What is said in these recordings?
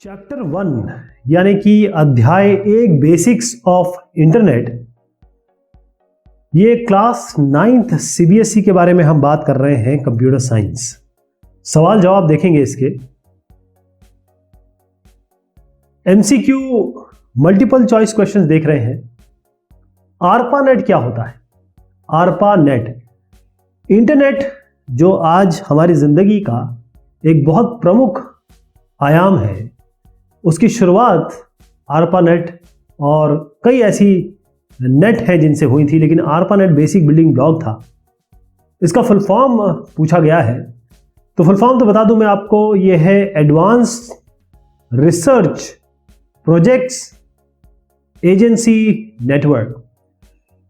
Chapter 1 यानी कि अध्याय 1 बेसिक्स ऑफ इंटरनेट, ये क्लास 9th सीबीएसई के बारे में हम बात कर रहे हैं। कंप्यूटर साइंस सवाल जवाब देखेंगे इसके। एमसीक्यू मल्टीपल चॉइस क्वेश्चंस देख रहे हैं। आरपानेट क्या होता है? आरपानेट इंटरनेट जो आज हमारी जिंदगी का एक बहुत प्रमुख आयाम है, उसकी शुरुआत आरपानेट और कई ऐसी नेट है जिनसे हुई थी, लेकिन आरपानेट बेसिक बिल्डिंग ब्लॉक था। इसका फुल फॉर्म पूछा गया है, तो फुल फॉर्म तो बता दूं मैं आपको, यह है advance research projects agency network.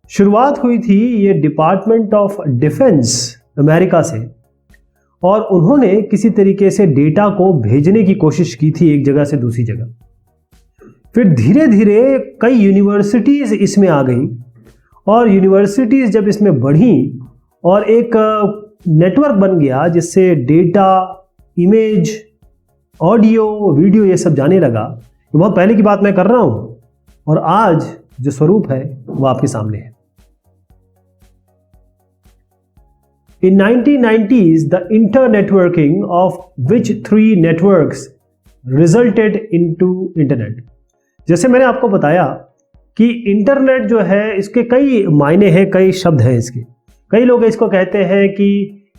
शुरुआत हुई थी ये डिपार्टमेंट ऑफ डिफेंस अमेरिका से, और उन्होंने किसी तरीके से डेटा को भेजने की कोशिश की थी एक जगह से दूसरी जगह। फिर धीरे धीरे कई यूनिवर्सिटीज इसमें आ गई, और यूनिवर्सिटीज जब इसमें बढ़ी और एक नेटवर्क बन गया जिससे डेटा, इमेज, ऑडियो, वीडियो ये सब जाने लगा। ये बहुत पहले की बात मैं कर रहा हूं, और आज जो स्वरूप है वो आपके सामने है। In 1990s, the internetworking of which three networks resulted into internet। जैसे मैंने आपको बताया कि इंटरनेट जो है इसके कई मायने हैं, कई शब्द हैं इसके। कई लोग इसको कहते हैं कि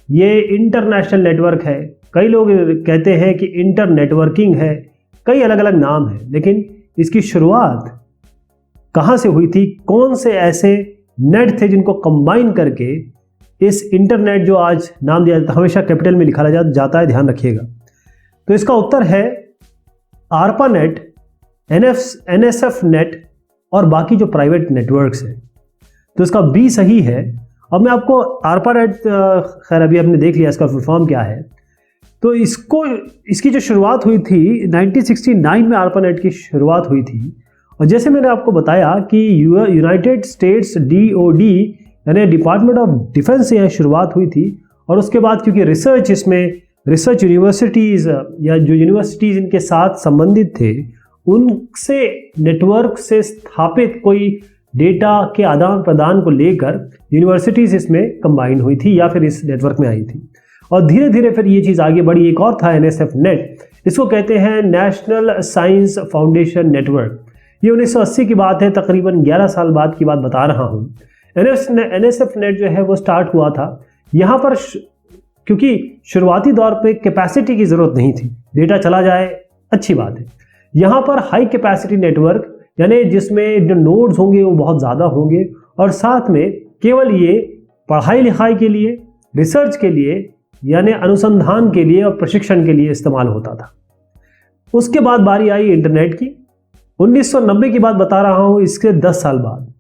ये इंटरनेशनल नेटवर्क है, कई लोग कहते हैं कि इंटर नेटवर्किंग है, कई अलग अलग नाम हैं। लेकिन इसकी शुरुआत कहाँ से हुई थी? कौन से ऐसे नेट थे जिनको कंबाइन करके इस इंटरनेट जो आज नाम दिया जाता है, हमेशा कैपिटल में लिखा जाता है, ध्यान रखिएगा। तो इसका उत्तर है आरपानेट, एनएसएफ नेट और बाकी जो प्राइवेट नेटवर्क्स हैं। तो इसका बी सही है। अब मैं आपको आरपानेट, खैर अभी आपने देख लिया इसका फुल फॉर्म क्या है। तो इसकी जो शुरुआत हुई थी 1969 में आरपानेट की शुरुआत हुई थी। और जैसे मैंने आपको बताया कि यूनाइटेड स्टेट्स डीओडी यानी डिपार्टमेंट ऑफ डिफेंस से यह शुरुआत हुई थी। और उसके बाद क्योंकि रिसर्च यूनिवर्सिटीज़ या जो यूनिवर्सिटीज़ इनके साथ संबंधित थे, उनसे नेटवर्क से स्थापित कोई डेटा के आदान प्रदान को लेकर यूनिवर्सिटीज़ इसमें कंबाइन हुई थी या फिर इस नेटवर्क में आई थी। और धीरे धीरे फिर ये चीज़ आगे बढ़ी। एक और था एनएसएफ नेट, इसको कहते हैं नेशनल साइंस फाउंडेशन नेटवर्क। ये 1980 की बात है, तकरीबन 11 साल बाद की बात बता रहा हूँ। एनएसएफ नेट जो है वो स्टार्ट हुआ था यहाँ पर क्योंकि शुरुआती दौर पे कैपेसिटी की ज़रूरत नहीं थी, डेटा चला जाए अच्छी बात है। यहाँ पर हाई कैपेसिटी नेटवर्क यानी जिसमें जो नोड्स होंगे वो बहुत ज़्यादा होंगे, और साथ में केवल ये पढ़ाई लिखाई के लिए, रिसर्च के लिए यानी अनुसंधान के लिए और प्रशिक्षण के लिए इस्तेमाल होता था। उसके बाद बारी आई इंटरनेट की। 1990 की बात बता रहा हूँ, इसके 10 साल बाद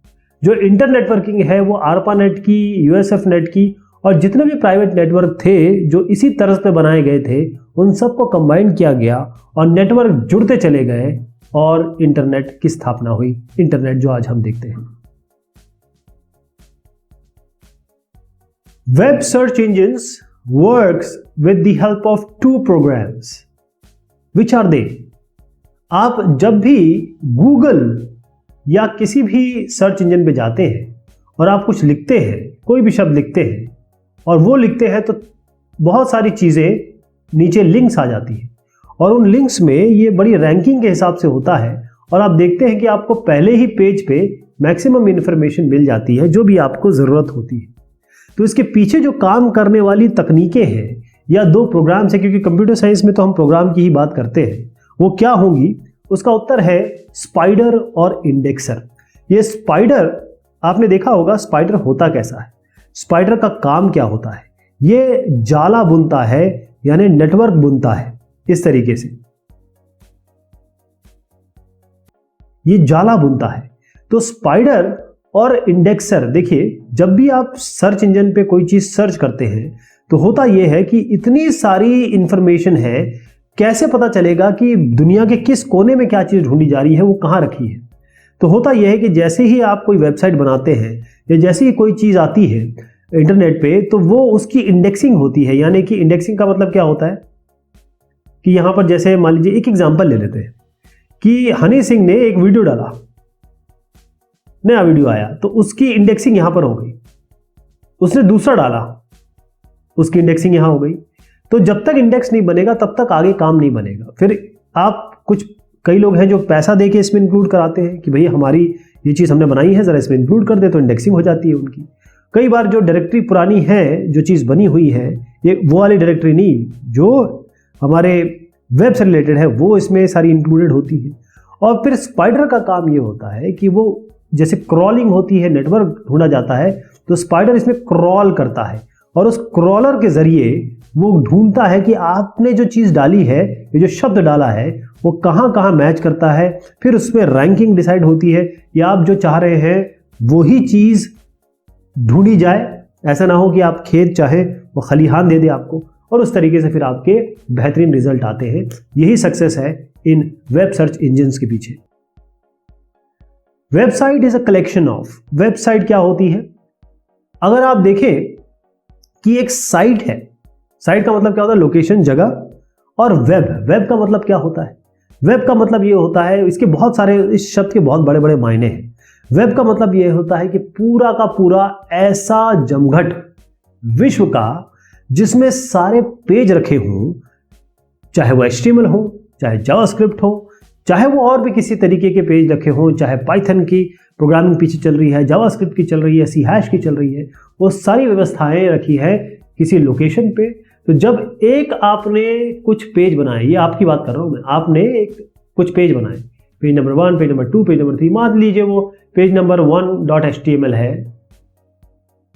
जो इंटर नेटवर्किंग है वो आरपानेट की, यूएसएफ नेट की और जितने भी प्राइवेट नेटवर्क थे जो इसी तरह पे बनाए गए थे, उन सबको कंबाइन किया गया और नेटवर्क जुड़ते चले गए और इंटरनेट की स्थापना हुई। इंटरनेट जो आज हम देखते हैं। Web search engines works with the help of 2 programs. Which are they? आप जब भी गूगल या किसी भी सर्च इंजन पे जाते हैं और आप कुछ लिखते हैं, कोई भी शब्द लिखते हैं और वो लिखते हैं, तो बहुत सारी चीज़ें नीचे लिंक्स आ जाती हैं, और उन लिंक्स में ये बड़ी रैंकिंग के हिसाब से होता है, और आप देखते हैं कि आपको पहले ही पेज पे मैक्सिमम इंफॉर्मेशन मिल जाती है जो भी आपको ज़रूरत होती है। तो इसके पीछे जो काम करने वाली तकनीकें हैं या 2 प्रोग्राम्स हैं, क्योंकि कंप्यूटर साइंस में तो हम प्रोग्राम की ही बात करते हैं, वो क्या होंगी? उसका उत्तर है स्पाइडर और इंडेक्सर। ये स्पाइडर, आपने देखा होगा स्पाइडर होता कैसा है, स्पाइडर का काम क्या होता है? ये जाला बुनता है यानी नेटवर्क बुनता है। इस तरीके से ये जाला बुनता है। तो स्पाइडर और इंडेक्सर, देखिए जब भी आप सर्च इंजन पे कोई चीज सर्च करते हैं तो होता यह है कि इतनी सारी इंफॉर्मेशन है, कैसे पता चलेगा कि दुनिया के किस कोने में क्या चीज़ ढूंढी जा रही है, वो कहाँ रखी है? तो होता यह है कि जैसे ही आप कोई वेबसाइट बनाते हैं या जैसे ही कोई चीज़ आती है इंटरनेट पे, तो वो उसकी इंडेक्सिंग होती है। यानी कि इंडेक्सिंग का मतलब क्या होता है कि यहाँ पर जैसे मान लीजिए एक एग्जांपल ले लेते हैं कि हनी सिंह ने एक वीडियो डाला, नया वीडियो आया, तो उसकी इंडेक्सिंग यहाँ पर हो गई। उसने दूसरा डाला, उसकी इंडेक्सिंग यहाँ हो गई। तो जब तक इंडेक्स नहीं बनेगा तब तक आगे काम नहीं बनेगा। फिर आप कई लोग हैं जो पैसा दे के इसमें इंक्लूड कराते हैं कि भैया हमारी ये चीज़ हमने बनाई है, ज़रा इसमें इंक्लूड कर दे, तो इंडेक्सिंग हो जाती है उनकी। कई बार जो डायरेक्टरी पुरानी है, जो चीज़ बनी हुई है, ये वो वाली डायरेक्टरी नहीं, जो हमारे वेब से रिलेटेड है, वो इसमें सारी इंक्लूडेड होती है। और फिर स्पाइडर का काम ये होता है कि वो जैसे क्रॉलिंग होती है, नेटवर्क ढूंढा जाता है, तो स्पाइडर इसमें क्रॉल करता है और उस क्रॉलर के जरिए वो ढूंढता है कि आपने जो चीज़ डाली है, ये जो शब्द डाला है, वो कहाँ कहाँ मैच करता है। फिर उसमें रैंकिंग डिसाइड होती है कि आप जो चाह रहे हैं वही चीज़ ढूंढी जाए। ऐसा ना हो कि आप खेत चाहे वो खलिहान दे दे आपको, और उस तरीके से फिर आपके बेहतरीन रिजल्ट आते हैं। यही सक्सेस है इन वेब सर्च इंजिन्स के पीछे। Website is a collection of, website क्या होती है? अगर आप देखें कि एक साइट है, साइट का मतलब क्या होता है? लोकेशन, जगह। और वेब का मतलब क्या होता है? वेब का मतलब ये होता है, इसके बहुत सारे, इस शब्द के बहुत बड़े बड़े मायने हैं। वेब का मतलब ये होता है कि पूरा का पूरा ऐसा जमघट विश्व का जिसमें सारे पेज रखे हों, चाहे वो HTML हो, चाहे जावास्क्रिप्ट हो, चाहे वो और भी किसी तरीके के पेज रखे हों, चाहे पाइथन की प्रोग्रामिंग पीछे चल रही है, जावास्क्रिप्ट की चल रही है, C# की चल रही है, वो सारी व्यवस्थाएं रखी है किसी लोकेशन पे। तो जब एक आपने कुछ पेज बनाए, ये आपकी बात कर रहा हूं मैं, आपने कुछ पेज बनाए, page number 1, page number 2, page number 3, मान लीजिए वो पेज नंबर 1.html है,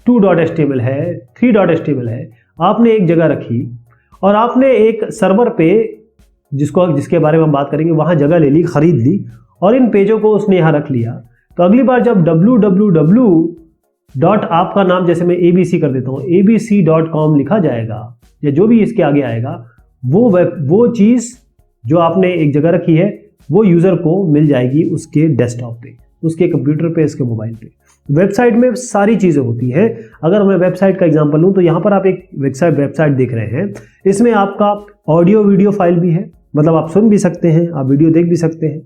2.html है, 3.html है, आपने एक जगह रखी और आपने एक सर्वर पे, जिसके बारे में हम बात करेंगे, वहां जगह ले ली, खरीद ली, और इन पेजों को उसने यहां रख लिया। तो अगली बार जब www. आपका नाम, जैसे मैं ABC कर देता हूं, abc.com लिखा जाएगा, या जो भी इसके आगे आएगा, वो चीज जो आपने एक जगह रखी है वो यूजर को मिल जाएगी उसके डेस्कटॉप पे, उसके कंप्यूटर पे, उसके मोबाइल पे। वेबसाइट में सारी चीजें होती हैं। अगर मैं वेबसाइट का एग्जांपल लूं तो यहां पर आप एक वेबसाइट देख रहे हैं, इसमें आपका ऑडियो वीडियो फाइल भी है, मतलब आप सुन भी सकते हैं, आप वीडियो देख भी सकते हैं।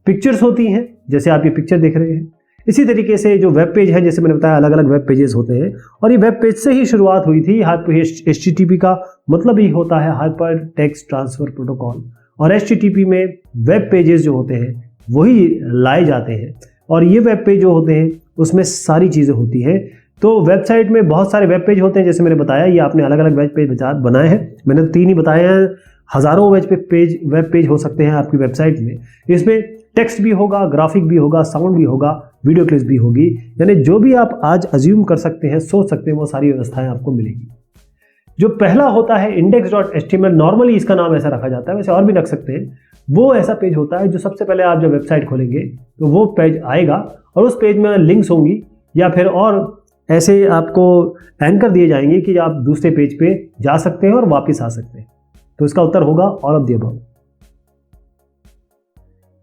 पिक्चर्स होती हैं, जैसे आप ये पिक्चर देख रहे हैं। इसी तरीके से जो वेब पेज है, जैसे मैंने बताया, अलग अलग वेब पेजेस होते हैं, और ये वेब पेज से ही शुरुआत हुई थी। HTTP का मतलब ही होता है हाइपर टेक्स्ट ट्रांसफर प्रोटोकॉल, और HTTP में वेब पेजेस जो होते हैं वही लाए जाते हैं, और ये वेब पेज जो होते हैं उसमें सारी चीज़ें होती हैं। तो वेबसाइट में बहुत सारे वेब पेज होते हैं, जैसे मैंने बताया, ये आपने अलग अलग वेब पेज बनाए हैं, मैंने 3 ही बताए हैं, हज़ारों वेब पेज हो सकते हैं आपकी वेबसाइट में। इसमें टेक्स्ट भी होगा, ग्राफिक भी होगा, साउंड भी होगा, वीडियो क्लिप्स भी होगी, यानी जो भी आप आज अज्यूम कर सकते हैं, सोच सकते हैं, वो सारी व्यवस्थाएं आपको मिलेगी। जो पहला होता है index.html, नॉर्मली इसका नाम ऐसा रखा जाता है, वैसे और भी रख सकते हैं। वो ऐसा पेज होता है जो सबसे पहले आप जब वेबसाइट खोलेंगे तो वो पेज आएगा, और उस पेज में लिंक्स होंगी, या फिर और ऐसे आपको एंकर दिए जाएंगे कि आप दूसरे पेज पे जा सकते हैं और वापस आ सकते हैं। तो इसका उत्तर होगा all of the above.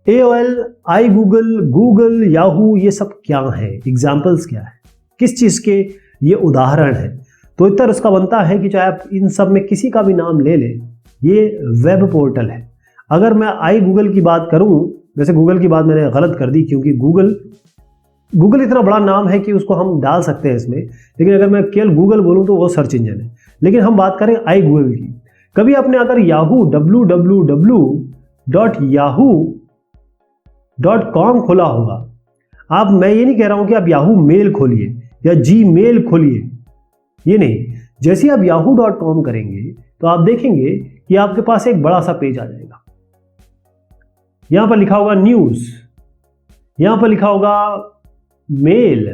AOL, Google, Yahoo, ये सब क्या है? एग्जाम्पल्स क्या है? किस चीज के ये उदाहरण है? तो उत्तर उसका बनता है कि चाहे आप इन सब में किसी का भी नाम ले लें, ये वेब पोर्टल है। अगर मैं Google की बात करूं, वैसे गूगल की बात मैंने गलत कर दी, क्योंकि गूगल इतना बड़ा नाम है कि उसको हम डाल सकते हैं इसमें, लेकिन अगर मैं केवल गूगल बोलूं तो वो सर्च इंजन है। लेकिन हम बात करें Google की। कभी आपने अगर www.yahoo.com खोला होगा, मैं ये नहीं कह रहा हूं कि आप याहू मेल खोलिए या Gmail खोलिए, ये नहीं। जैसे आप yahoo.com करेंगे तो आप देखेंगे कि आपके पास एक बड़ा सा पेज आ जाएगा। यहां पर लिखा होगा न्यूज, यहां पर लिखा होगा मेल,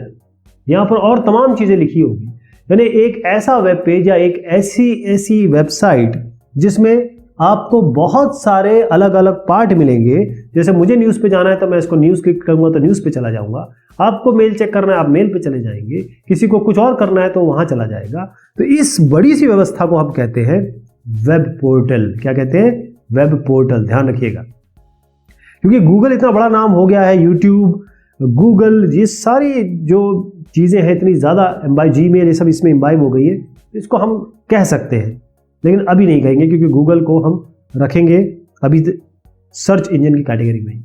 यहां पर और तमाम चीजें लिखी होगी। यानी एक ऐसा वेब पेज या एक ऐसी वेबसाइट जिसमें आपको बहुत सारे अलग अलग पार्ट मिलेंगे। जैसे मुझे न्यूज़ पे जाना है तो मैं इसको न्यूज़ क्लिक करूंगा तो न्यूज़ पे चला जाऊंगा, आपको मेल चेक करना है आप मेल पे चले जाएंगे, किसी को कुछ और करना है तो वहां चला जाएगा। तो इस बड़ी सी व्यवस्था को हम कहते हैं वेब पोर्टल। क्या कहते हैं? Web portal. ध्यान रखिएगा, क्योंकि गूगल इतना बड़ा नाम हो गया है, यूट्यूब, गूगल, ये सारी जो चीज़ें हैं इतनी ज़्यादा, Gmail, ये सब इसमें इम्बाइब हो गई है, इसको हम कह सकते हैं, लेकिन अभी नहीं कहेंगे क्योंकि गूगल को हम रखेंगे अभी सर्च इंजन की कैटेगरी में।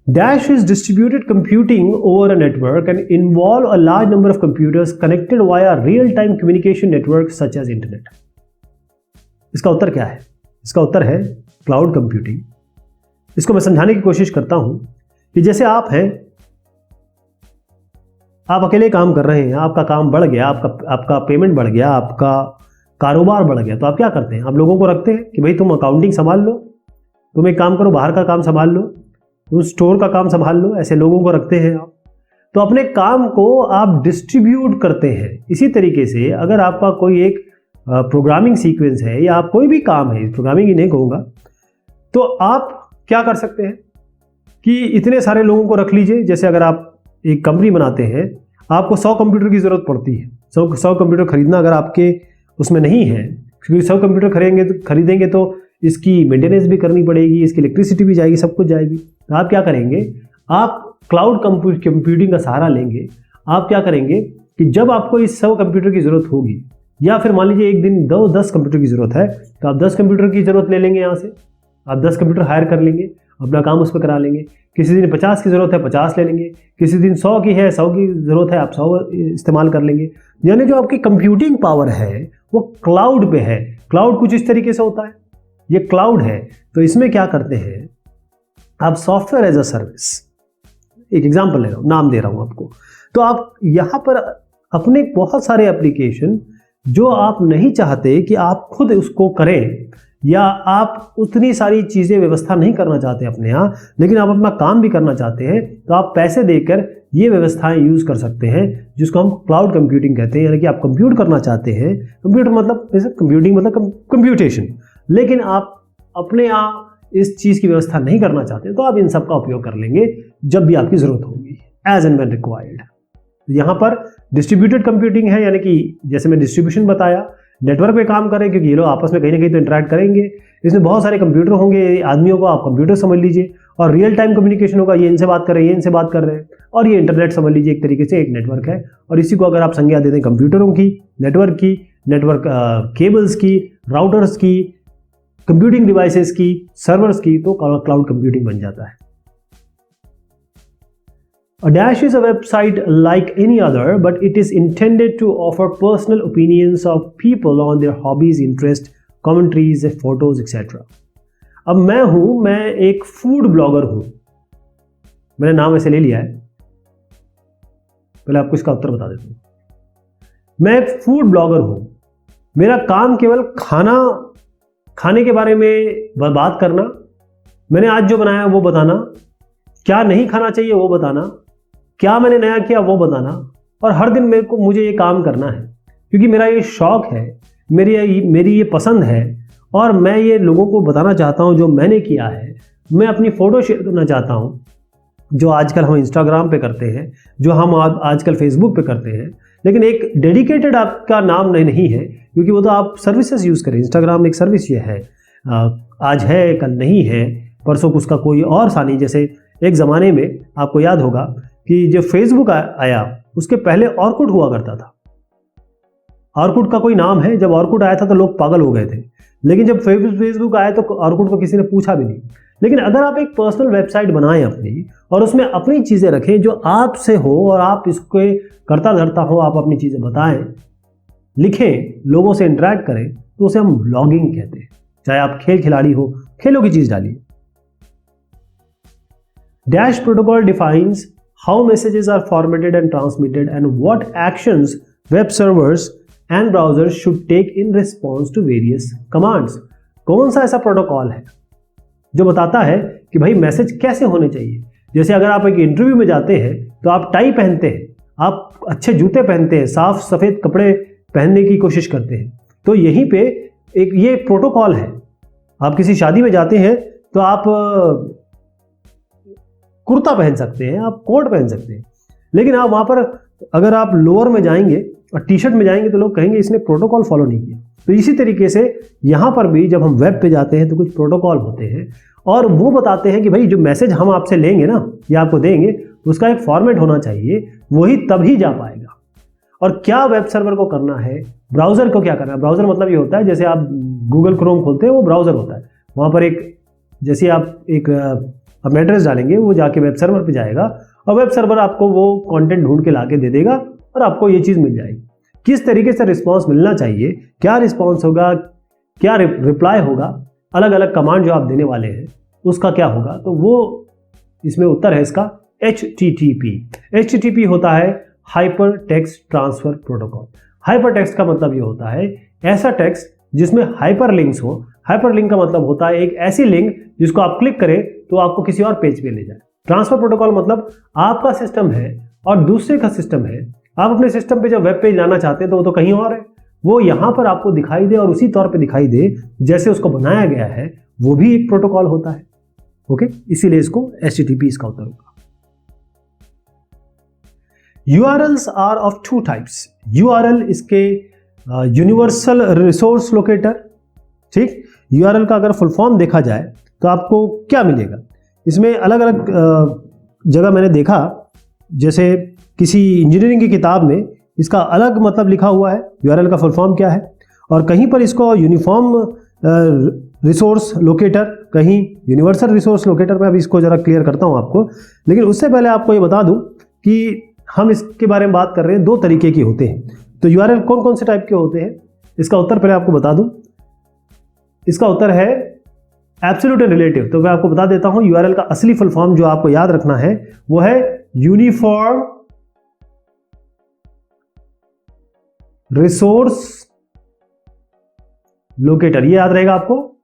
Dash is distributed computing over a network and involve a large number of computers connected via real-time communication networks such as internet. इसका उत्तर क्या है? इसका उत्तर है क्लाउड कंप्यूटिंग। इसको मैं समझाने की कोशिश करता हूं कि जैसे आप हैं, आप अकेले काम कर रहे हैं, आपका काम बढ़ गया, आपका पेमेंट बढ़ गया, आपका कारोबार बढ़ गया, तो आप क्या करते हैं? आप लोगों को रखते हैं कि भाई तुम अकाउंटिंग संभाल लो, तुम एक काम करो बाहर का काम संभाल लो, तुम स्टोर का काम संभाल लो, ऐसे लोगों को रखते हैं आप। तो अपने काम को आप डिस्ट्रीब्यूट करते हैं। इसी तरीके से अगर आपका कोई एक प्रोग्रामिंग सीक्वेंस है या आप कोई भी काम है, प्रोग्रामिंग ही नहीं कहूँगा, तो आप क्या कर सकते हैं कि इतने सारे लोगों को रख लीजिए। जैसे अगर आप एक कंपनी बनाते हैं, आपको 100 कंप्यूटर की ज़रूरत पड़ती है। 100 कंप्यूटर खरीदना अगर आपके उसमें नहीं है, क्योंकि 100 कंप्यूटर खरीदेंगे तो इसकी मेंटेनेंस भी करनी पड़ेगी, इसकी इलेक्ट्रिसिटी भी जाएगी, सब कुछ जाएगी। तो आप क्या करेंगे? आप क्लाउड कंप्यूटिंग का सहारा लेंगे। आप क्या करेंगे कि जब आपको इस 100 कंप्यूटर की ज़रूरत होगी, या फिर मान लीजिए एक दिन 10 कंप्यूटर की ज़रूरत है, तो आप 10 कंप्यूटर की ज़रूरत ले लेंगे। यहाँ से आप 10 कंप्यूटर हायर कर लेंगे, अपना काम उस पर करा लेंगे। किसी दिन 50 की ज़रूरत है, 50 ले लेंगे। किसी दिन 100 की है, 100 की ज़रूरत है, आप 100 इस्तेमाल कर लेंगे। यानी जो आपकी कंप्यूटिंग पावर है वो क्लाउड पे है। क्लाउड कुछ इस तरीके से होता है, ये क्लाउड है। तो इसमें क्या करते हैं आप? सॉफ्टवेयर एज अ सर्विस, एक एग्जांपल ले रहा हूँ, नाम दे रहा हूँ आपको। तो आप यहाँ पर अपने बहुत सारे एप्लीकेशन जो आप नहीं चाहते कि आप खुद उसको करें, या आप उतनी सारी चीज़ें व्यवस्था नहीं करना चाहते अपने यहाँ, लेकिन आप अपना काम भी करना चाहते हैं, तो आप पैसे देकर ये व्यवस्थाएं यूज़ कर सकते हैं, जिसको हम क्लाउड कंप्यूटिंग कहते हैं। यानी कि आप कंप्यूट करना चाहते हैं, कंप्यूटर मतलब जैसे कंप्यूटिंग मतलब कंप्यूटेशन, लेकिन आप अपने यहाँ इस चीज़ की व्यवस्था नहीं करना चाहते, तो आप इन सब का उपयोग कर लेंगे जब भी आपकी ज़रूरत होगी, एज एंड व्हेन रिक्वायर्ड। यहाँ पर डिस्ट्रीब्यूटेड कंप्यूटिंग है, यानी कि जैसे मैं डिस्ट्रीब्यूशन बताया, नेटवर्क पे काम करें, क्योंकि ये लोग आपस में कहीं ना कहीं तो इंटरेक्ट करेंगे। इसमें बहुत सारे कंप्यूटर होंगे, आदमियों को आप कंप्यूटर समझ लीजिए, और रियल टाइम कम्युनिकेशन होगा, ये इनसे बात कर रहे हैं, ये इनसे बात कर रहे हैं, और ये इंटरनेट समझ लीजिए, एक तरीके से एक नेटवर्क है। और इसी को अगर आप संज्ञा दे दें कंप्यूटरों की, नेटवर्क केबल्स की, राउटर्स की, कंप्यूटिंग डिवाइसेस की, सर्वर्स की, तो क्लाउड कंप्यूटिंग बन जाता है। A Dash is a website like any other, but it is intended to offer personal opinions of people on their hobbies, interests, commentaries, photos, etc. अब मैं एक फूड ब्लॉगर हूं, मैंने नाम ऐसे ले लिया है, पहले आपको इसका उत्तर बता देता हूं। मैं एक फूड ब्लॉगर हूं, मेरा काम केवल खाने के बारे में बात करना, मैंने आज जो बनाया वो बताना, क्या नहीं खाना चाहिए वो बताना, क्या मैंने नया किया वो बताना, और हर दिन मुझे ये काम करना है, क्योंकि मेरा ये शौक है, मेरी ये पसंद है, और मैं ये लोगों को बताना चाहता हूँ जो मैंने किया है। मैं अपनी फ़ोटो शेयर करना चाहता हूँ, जो आजकल हम इंस्टाग्राम पे करते हैं, जो हम आजकल फेसबुक पे करते हैं, लेकिन एक डेडिकेटेड आपका नाम नहीं है, क्योंकि वो तो आप सर्विसेज यूज़ करें। इंस्टाग्राम एक सर्विस ये है, आज है कल नहीं है, परसों उसका कोई और सानी। जैसे एक ज़माने में आपको याद होगा कि जब फेसबुक आया, उसके पहले ऑर्कुट हुआ करता था। ऑर्कुट का कोई नाम है, जब ऑर्कुट आया था तो लोग पागल हो गए थे, लेकिन जब फेसबुक आया तो ऑर्कुट को किसी ने पूछा भी नहीं। लेकिन अगर आप एक पर्सनल वेबसाइट बनाएं अपनी, और उसमें अपनी चीज़ें रखें जो आपसे हो, और आप इसको करता धरता हो, आप अपनी चीज़ें बताएं, लिखें, लोगों से इंटरेक्ट करें, तो उसे हम ब्लॉगिंग कहते हैं। चाहे आप खेल खिलाड़ी हो, खेलों की चीज़ डालिए। Dash protocol defines how messages are formatted and transmitted and what actions web servers and browsers should take in response to various commands. कौन सा ऐसा प्रोटोकॉल है जो बताता है कि भाई मैसेज कैसे होने चाहिए? जैसे अगर आप एक इंटरव्यू में जाते हैं तो आप टाई पहनते हैं, आप अच्छे जूते पहनते हैं, साफ सफ़ेद कपड़े पहनने की कोशिश करते हैं, तो यहीं पे ये प्रोटोकॉल है। आप किसी शादी में जाते हैं तो आप कुर्ता पहन सकते हैं, आप कोट पहन सकते हैं, लेकिन आप वहाँ पर अगर आप लोअर में जाएंगे और टी शर्ट में जाएंगे तो लोग कहेंगे इसने प्रोटोकॉल फॉलो नहीं किया। तो इसी तरीके से यहाँ पर भी जब हम वेब पे जाते हैं तो कुछ प्रोटोकॉल होते हैं, और वो बताते हैं कि भाई जो मैसेज हम आपसे लेंगे ना, या आपको देंगे, उसका एक फॉर्मेट होना चाहिए, वही तभी जा पाएगा। और क्या वेब सर्वर को करना है, ब्राउजर को क्या करना है। ब्राउजर मतलब ये होता है जैसे आप गूगल क्रोम खोलते हैं वो ब्राउजर होता है, वहाँ पर एक जैसे आप एक अपना एड्रेस डालेंगे वो जाके वेब सर्वर पे जाएगा और वेब सर्वर आपको वो कंटेंट ढूंढ के लाके दे देगा और आपको ये चीज़ मिल जाएगी। किस तरीके से रिस्पॉन्स मिलना चाहिए, क्या रिस्पॉन्स होगा, क्या रिप्लाई होगा, अलग अलग कमांड जो आप देने वाले हैं उसका क्या होगा, तो वो इसमें उत्तर है इसका HTTP। HTTP होता है hyper text transfer protocol. Hyper text का मतलब ये होता है ऐसा टेक्स्ट जिसमें हाइपर लिंक्स हो। हाइपर लिंक का मतलब होता है एक ऐसी लिंक जिसको आप क्लिक करें तो आपको किसी और पेज पे ले जाए। ट्रांसफर प्रोटोकॉल मतलब आपका सिस्टम है और दूसरे का सिस्टम है, आप अपने सिस्टम पे जब वेब पेज लाना चाहते हैं तो वो तो कहीं और है, वो यहाँ पर आपको दिखाई दे और उसी तौर पे दिखाई दे जैसे उसको बनाया गया है, वो भी एक प्रोटोकॉल होता है। ओके, इसीलिए इसको HTTP इसका उत्तर होगा। URLs are of two types. URL इसके यूनिवर्सल रिसोर्स लोकेटर, ठीक। URL का अगर फुल फॉर्म देखा जाए तो आपको क्या मिलेगा, इसमें अलग अलग जगह मैंने देखा, जैसे किसी इंजीनियरिंग की किताब में इसका अलग मतलब लिखा हुआ है URL का फुल फॉर्म क्या है, और कहीं पर इसको यूनिफॉर्म रिसोर्स लोकेटर, कहीं यूनिवर्सल रिसोर्स लोकेटर। मैं अभी इसको जरा क्लियर करता हूं आपको, लेकिन उससे पहले आपको ये बता दूं कि हम इसके बारे में बात कर रहे हैं, दो तरीके के होते हैं। तो URL कौन कौन से टाइप के होते हैं, इसका उत्तर पहले आपको बता दूं। इसका उत्तर है एब्सोल्यूट एंड रिलेटिव। तो मैं आपको बता देता हूं URL का असली फुल फॉर्म जो आपको याद रखना है वो है यूनिफॉर्म रिसोर्स लोकेटर। ये याद रहेगा आपको,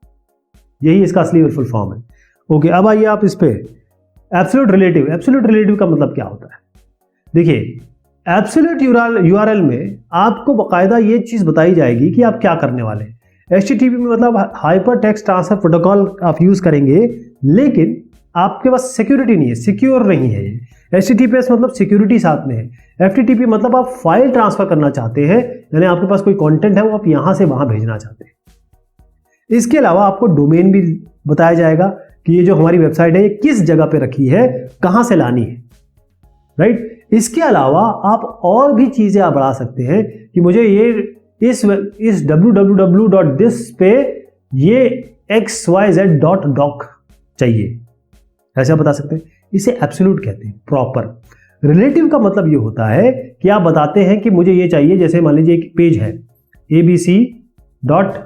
यही इसका असली फुल फॉर्म है। ओके, अब आइए आप इस पे एब्सोल्यूट रिलेटिव। एब्सोल्यूट रिलेटिव का मतलब क्या होता है, देखिए एब्सोल्यूट URL में आपको बाकायदा ये चीज बताई जाएगी कि आप क्या करने वाले हैं। HTTP में मतलब हाइपर टेक्स्ट ट्रांसफर प्रोटोकॉल आप यूज करेंगे, लेकिन आपके पास सिक्योरिटी नहीं है, सिक्योर नहीं है ये। HTTPS मतलब सिक्योरिटी साथ में है। FTP मतलब आप फाइल ट्रांसफर करना चाहते हैं, यानी आपके पास कोई कंटेंट है वो आप यहां से वहां भेजना चाहते हैं। इसके अलावा आपको डोमेन भी बताया जाएगा कि ये जो हमारी वेबसाइट है ये किस जगह पे रखी है, कहां से लानी है, राइट। इसके अलावा आप और भी चीजें आप बढ़ा सकते हैं कि मुझे ये इस www.this पे ये xyz.doc चाहिए, ऐसे आप बता सकते हैं। इसे एब्सोल्यूट कहते हैं, प्रॉपर। रिलेटिव का मतलब ये होता है कि आप बताते हैं कि मुझे ये चाहिए, जैसे मान लीजिए एक पेज है abc.doc,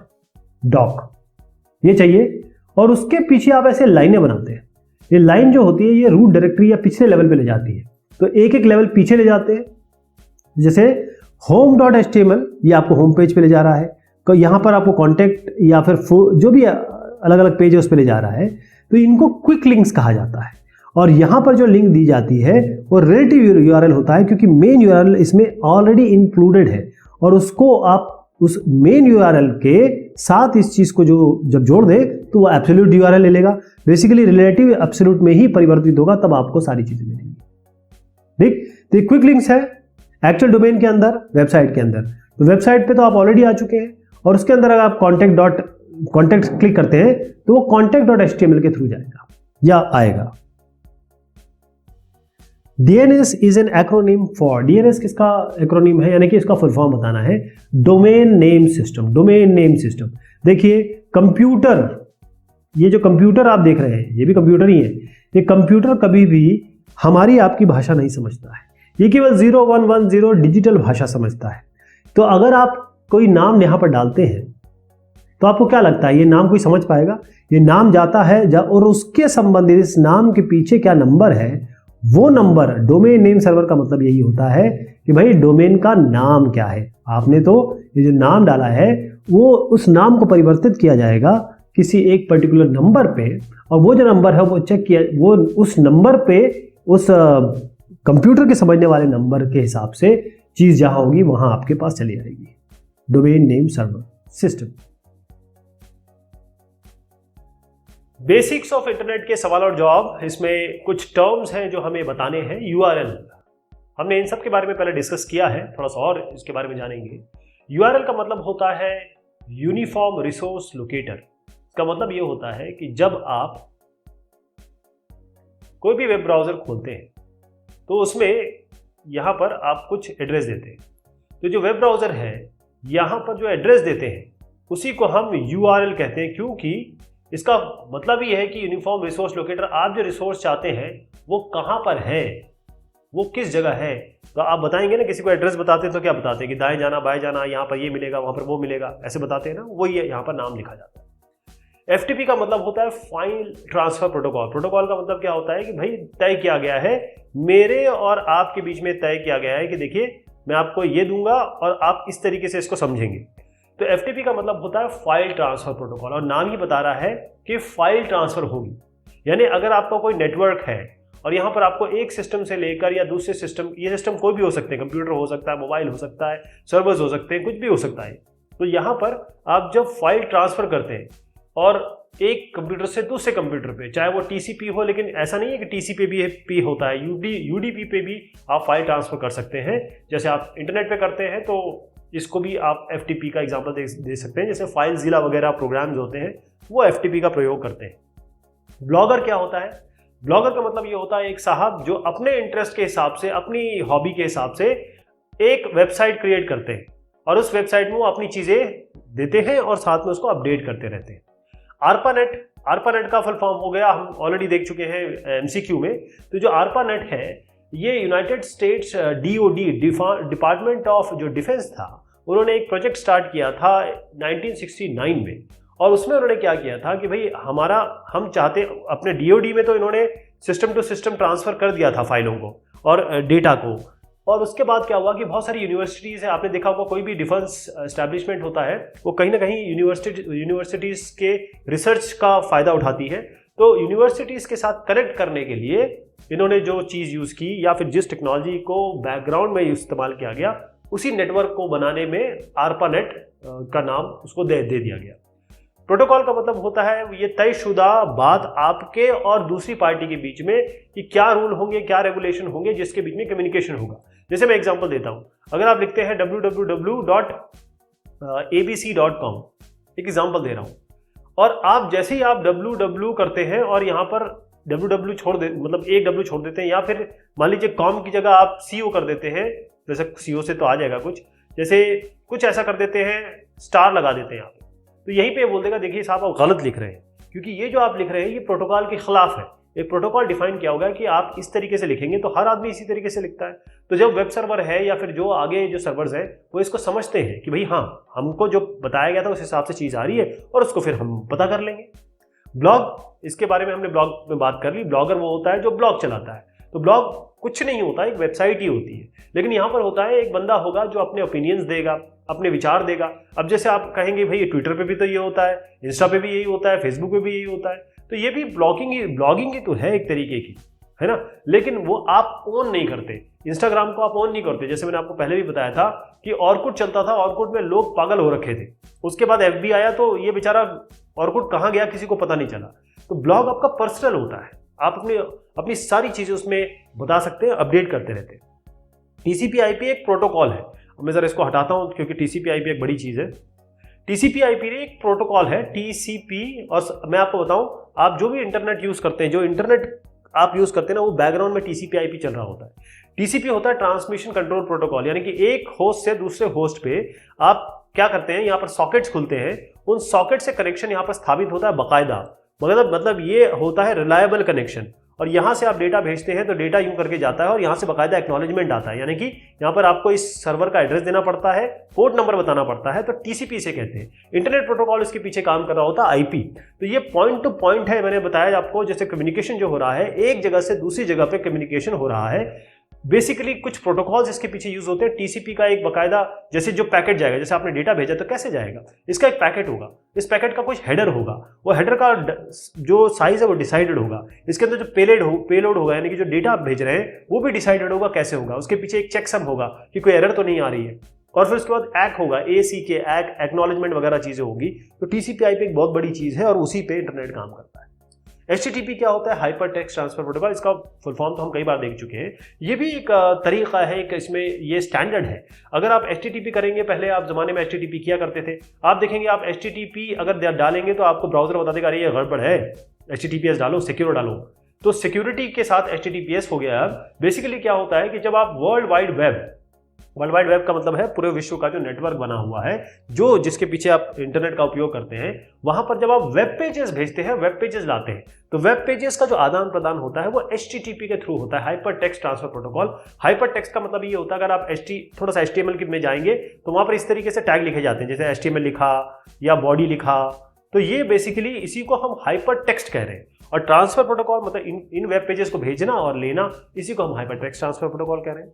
ये चाहिए, और उसके पीछे आप ऐसे लाइनें बनाते हैं। ये लाइन जो होती है ये रूट डायरेक्टरी या पिछले लेवल पे ले जाती है, तो एक एक लेवल पीछे ले जाते हैं। जैसे home.html ये आपको होम पेज पे ले जा रहा है, तो यहाँ पर आपको कॉन्टेक्ट या फिर जो भी अलग अलग पेज है उस पर ले जा रहा है, तो इनको क्विक लिंक्स कहा जाता है। और यहाँ पर जो लिंक दी जाती है वो रिलेटिव URL होता है, क्योंकि मेन URL इसमें ऑलरेडी इंक्लूडेड है, और उसको आप उस मेन URL के साथ इस चीज को जो जब जोड़ दे तो वो एब्सोल्यूट URL ले लेगा। बेसिकली रिलेटिव एब्सोल्यूट में ही परिवर्तित होगा, तब आपको सारी चीजें मिलेंगी, ठीक। तो ये क्विक लिंक्स है एक्चुअल डोमेन के अंदर, वेबसाइट के अंदर। तो वेबसाइट पे तो आप ऑलरेडी आ चुके हैं, और उसके अंदर अगर आप कॉन्टेक्ट क्लिक करते हैं तो वो contact.html के थ्रू जाएगा या आएगा। DNS is an acronym for, DNS किसका एक्रोनिम है, यानी कि इसका फुल फॉर्म बताना है, domain name system. Domain name system, देखिए कंप्यूटर, ये जो कंप्यूटर आप देख रहे हैं ये भी कंप्यूटर ही है। ये कंप्यूटर कभी भी हमारी आपकी भाषा नहीं समझता है, ये केवल 0110 डिजिटल भाषा समझता है। तो अगर आप कोई नाम यहां पर डालते हैं तो आपको क्या लगता है ये नाम कोई समझ पाएगा? ये नाम जाता है और उसके संबंधित इस नाम के पीछे क्या नंबर है, वो नंबर डोमेन नेम सर्वर का मतलब यही होता है कि भाई डोमेन का नाम क्या है। आपने तो ये जो नाम डाला है वो उस नाम को परिवर्तित किया जाएगा किसी एक पर्टिकुलर नंबर पे, और वो जो नंबर है वो चेक किया, वो उस नंबर पे उस कंप्यूटर के समझने वाले नंबर के हिसाब से चीज जहां होगी वहां आपके पास चली जाएगी। Domain name server system. Basics of internet के सवाल और जवाब, इसमें कुछ टर्म्स हैं जो हमें बताने हैं। URL, हमने इन सब के बारे में पहले डिस्कस किया है, थोड़ा सा और इसके बारे में जानेंगे। URL का मतलब होता है यूनिफॉर्म रिसोर्स लोकेटर। इसका मतलब ये होता है कि जब आप कोई भी वेब ब्राउजर खोलते हैं तो उसमें यहां पर आप कुछ एड्रेस देते हैं, तो जो वेब ब्राउज़र है यहाँ पर जो एड्रेस देते हैं उसी को हम URL कहते हैं, क्योंकि इसका मतलब ये है कि यूनिफॉर्म रिसोर्स लोकेटर, आप जो रिसोर्स चाहते हैं वो कहाँ पर है, वो किस जगह है। तो आप बताएंगे ना, किसी को एड्रेस बताते हैं तो क्या बताते हैं कि दाएं जाना बाएं जाना, यहाँ पर ये मिलेगा वहाँ पर वो मिलेगा, ऐसे बताते हैं ना, वही यहाँ पर नाम लिखा जाता है। FTP का मतलब होता है फाइल ट्रांसफर प्रोटोकॉल। प्रोटोकॉल का मतलब क्या होता है कि भाई तय किया गया है, मेरे और आपके बीच में तय किया गया है कि देखिए मैं आपको ये दूंगा और आप इस तरीके से इसको समझेंगे। तो FTP का मतलब होता है फाइल ट्रांसफर प्रोटोकॉल, और नाम ही बता रहा है कि फाइल ट्रांसफर होगी। यानी अगर आपका कोई नेटवर्क है और यहाँ पर आपको एक सिस्टम से लेकर या दूसरे सिस्टम, ये सिस्टम कोई भी हो सकते हैं, कंप्यूटर हो सकता है, मोबाइल हो सकता है, सर्वर्स हो सकते हैं, कुछ भी हो सकता है। तो यहाँ पर आप जब फाइल ट्रांसफर करते हैं और एक कंप्यूटर से दूसरे कंप्यूटर पे, चाहे वो TCP हो, लेकिन ऐसा नहीं है कि TCP भी होता है, UDP पे भी आप फाइल ट्रांसफर कर सकते हैं। जैसे आप इंटरनेट पे करते हैं तो इसको भी आप FTP का एग्जांपल दे सकते हैं। जैसे फाइलज़िला वगैरह प्रोग्राम्स होते हैं वो FTP का प्रयोग करते हैं। ब्लॉगर क्या होता है? ब्लॉगर का मतलब ये होता है एक साहब जो अपने इंटरेस्ट के हिसाब से, अपनी हॉबी के हिसाब से एक वेबसाइट क्रिएट करते हैं और उस वेबसाइट में वो अपनी चीज़ें देते हैं और साथ में उसको अपडेट करते रहते हैं। ARPANET का फुल फॉर्म हो गया, हम ऑलरेडी देख चुके हैं MCQ में। तो जो ARPANET है ये United states DOD department of जो डिफेंस था, उन्होंने एक प्रोजेक्ट स्टार्ट किया था 1969 में, और उसमें उन्होंने क्या किया था कि भाई हम चाहते अपने DOD में, तो इन्होंने सिस्टम टू सिस्टम ट्रांसफ़र कर दिया था फाइलों को और डेटा को। और उसके बाद क्या हुआ कि बहुत सारी यूनिवर्सिटीज़ है, आपने देखा होगा कोई भी डिफेंस एस्टैब्लिशमेंट होता है वो कहीं ना कहीं यूनिवर्सिटीज़ के रिसर्च का फ़ायदा उठाती है। तो यूनिवर्सिटीज़ के साथ कनेक्ट करने के लिए इन्होंने जो चीज़ यूज़ की, या फिर जिस टेक्नोलॉजी को बैकग्राउंड में इस्तेमाल किया गया, उसी नेटवर्क को बनाने में ARPANET का नाम उसको दे दिया गया। प्रोटोकॉल का मतलब होता है ये तयशुदा बात आपके और दूसरी पार्टी के बीच में कि क्या रूल होंगे, क्या रेगुलेशन होंगे, जिसके बीच में कम्युनिकेशन होगा। जैसे मैं एग्जांपल देता हूं, अगर आप लिखते हैं www.abc.com, एक एग्जांपल दे रहा हूं, और आप जैसे ही आप www करते हैं और यहां पर www छोड़ दे, मतलब एक w छोड़ देते हैं, या फिर मान लीजिए कॉम की जगह आप CO कर देते हैं, जैसे CO से तो आ जाएगा कुछ, जैसे कुछ ऐसा कर देते हैं, स्टार लगा देते हैं आप, तो यहीं पे बोल देगा देखिए साहब आप गलत लिख रहे हैं, क्योंकि ये जो आप लिख रहे हैं ये प्रोटोकॉल के खिलाफ है। एक प्रोटोकॉल डिफाइन किया होगा कि आप इस तरीके से लिखेंगे तो हर आदमी इसी तरीके से लिखता है। तो जब वेब सर्वर है या फिर जो आगे जो सर्वर्स हैं वो इसको समझते हैं कि भाई हाँ, हमको जो बताया गया था उस हिसाब से चीज़ आ रही है, और उसको फिर हम पता कर लेंगे। ब्लॉग, इसके बारे में हमने ब्लॉग में बात कर ली। ब्लॉगर वो होता है जो ब्लॉग चलाता है। तो ब्लॉग कुछ नहीं होता, एक वेबसाइट ही होती है, लेकिन यहाँ पर होता है एक बंदा होगा जो अपने ओपिनियंस देगा, अपने विचार देगा। अब जैसे आप कहेंगे भाई ट्विटर पे भी तो ये होता है, इंस्टा पे भी यही होता है, फेसबुक पे भी यही होता है, तो ये भी ब्लॉगिंग ही तो है एक तरीके की, है ना। लेकिन वो आप ऑन नहीं करते, इंस्टाग्राम को आप ऑन नहीं करते। जैसे मैंने आपको पहले भी बताया था कि ऑर्कुट चलता था, ऑर्कुट में लोग पागल हो रखे थे, उसके बाद FB आया तो ये बेचारा ऑर्कुट कहाँ गया किसी को पता नहीं चला। तो ब्लॉग आपका पर्सनल होता है, आप अपनी सारी चीज़ें उसमें बता सकते हैं, अपडेट करते रहते हैं। TCP/IP एक प्रोटोकॉल है, मैं ज़रा इसको हटाता हूँ क्योंकि TCP/IP एक बड़ी चीज़ है। TCP/IP एक प्रोटोकॉल है, TCP, और मैं आपको बताऊँ, आप जो भी इंटरनेट यूज़ करते हैं, जो इंटरनेट आप यूज़ करते हैं ना, वो बैकग्राउंड में TCP/IP चल रहा होता है। TCP होता है ट्रांसमिशन कंट्रोल प्रोटोकॉल, यानी कि एक होस्ट से दूसरे होस्ट पे आप क्या करते हैं, यहाँ पर सॉकेट्स खुलते हैं, उन सॉकेट से कनेक्शन यहाँ पर स्थापित होता है बाकायदा। मतलब ये होता है रिलायबल कनेक्शन, और यहाँ से आप डेटा भेजते हैं तो डेटा यूं करके जाता है और यहाँ से बाकायदा एक्नॉलेजमेंट आता है, यानी कि यहाँ पर आपको इस सर्वर का एड्रेस देना पड़ता है, पोर्ट नंबर बताना पड़ता है, तो TCP से कहते हैं। इंटरनेट प्रोटोकॉल इसके पीछे काम कर रहा होता है IP। तो ये पॉइंट टू पॉइंट है, मैंने बताया आपको, जैसे कम्युनिकेशन जो हो रहा है, एक जगह से दूसरी जगह पे कम्युनिकेशन हो रहा है। बेसिकली कुछ प्रोटोकॉल्स इसके पीछे यूज होते हैं। TCP का एक बाकायदा, जैसे जो पैकेट जाएगा, जैसे आपने डेटा भेजा तो कैसे जाएगा, इसका एक पैकेट होगा, इस पैकेट का कुछ हेडर होगा, वो हेडर का जो साइज है वो डिसाइडेड होगा, इसके अंदर जो पेलोड होगा, यानी कि जो डेटा आप भेज रहे हैं वो भी डिसाइडेड होगा कैसे होगा, उसके पीछे एक चेकसम होगा कि कोई एरर तो नहीं आ रही है, और फिर उसके बाद ACK होगा, ACK, एक्नॉलेजमेंट वगैरह चीजें होगी। तो TCP/IP एक बहुत बड़ी चीज है और उसी पे इंटरनेट काम करता है। HTTP क्या होता है, हाइपर टेक्स्ट ट्रांसफर प्रोटोकॉल, इसका फुल फॉर्म तो हम कई बार देख चुके हैं। ये भी एक तरीका है, एक इसमें ये स्टैंडर्ड है। अगर आप HTTP करेंगे, पहले आप जमाने में HTTP किया करते थे, आप देखेंगे आप HTTP अगर डालेंगे तो आपको ब्राउजर बता देगा अरे ये गड़बड़ है, HTTPS डालो, सिक्योर डालो। तो सिक्योरिटी के साथ HTTPS हो गया। बेसिकली क्या होता है कि जब आप world wide web world wide web का मतलब है पूरे विश्व का जो नेटवर्क बना हुआ है, जो जिसके पीछे आप इंटरनेट का उपयोग करते हैं, वहां पर जब आप वेब पेजेस भेजते हैं, वेब पेजेस लाते हैं, तो वेब पेजेस का जो आदान प्रदान होता है वो HTTP के थ्रू होता है, hyper text transfer protocol. Hyper text का मतलब ये होता है, अगर आप थोड़ा सा HTML में जाएंगे तो वहां पर इस तरीके से टैग लिखे जाते हैं, जैसे HTML लिखा या बॉडी लिखा, तो ये बेसिकली इसी को हम हाइपर टेक्स्ट कह रहे हैं। और ट्रांसफर प्रोटोकॉल मतलब इन वेब पेजेस को भेजना और लेना, इसी को हम हाइपर टेक्स्ट ट्रांसफर प्रोटोकॉल कह रहे हैं।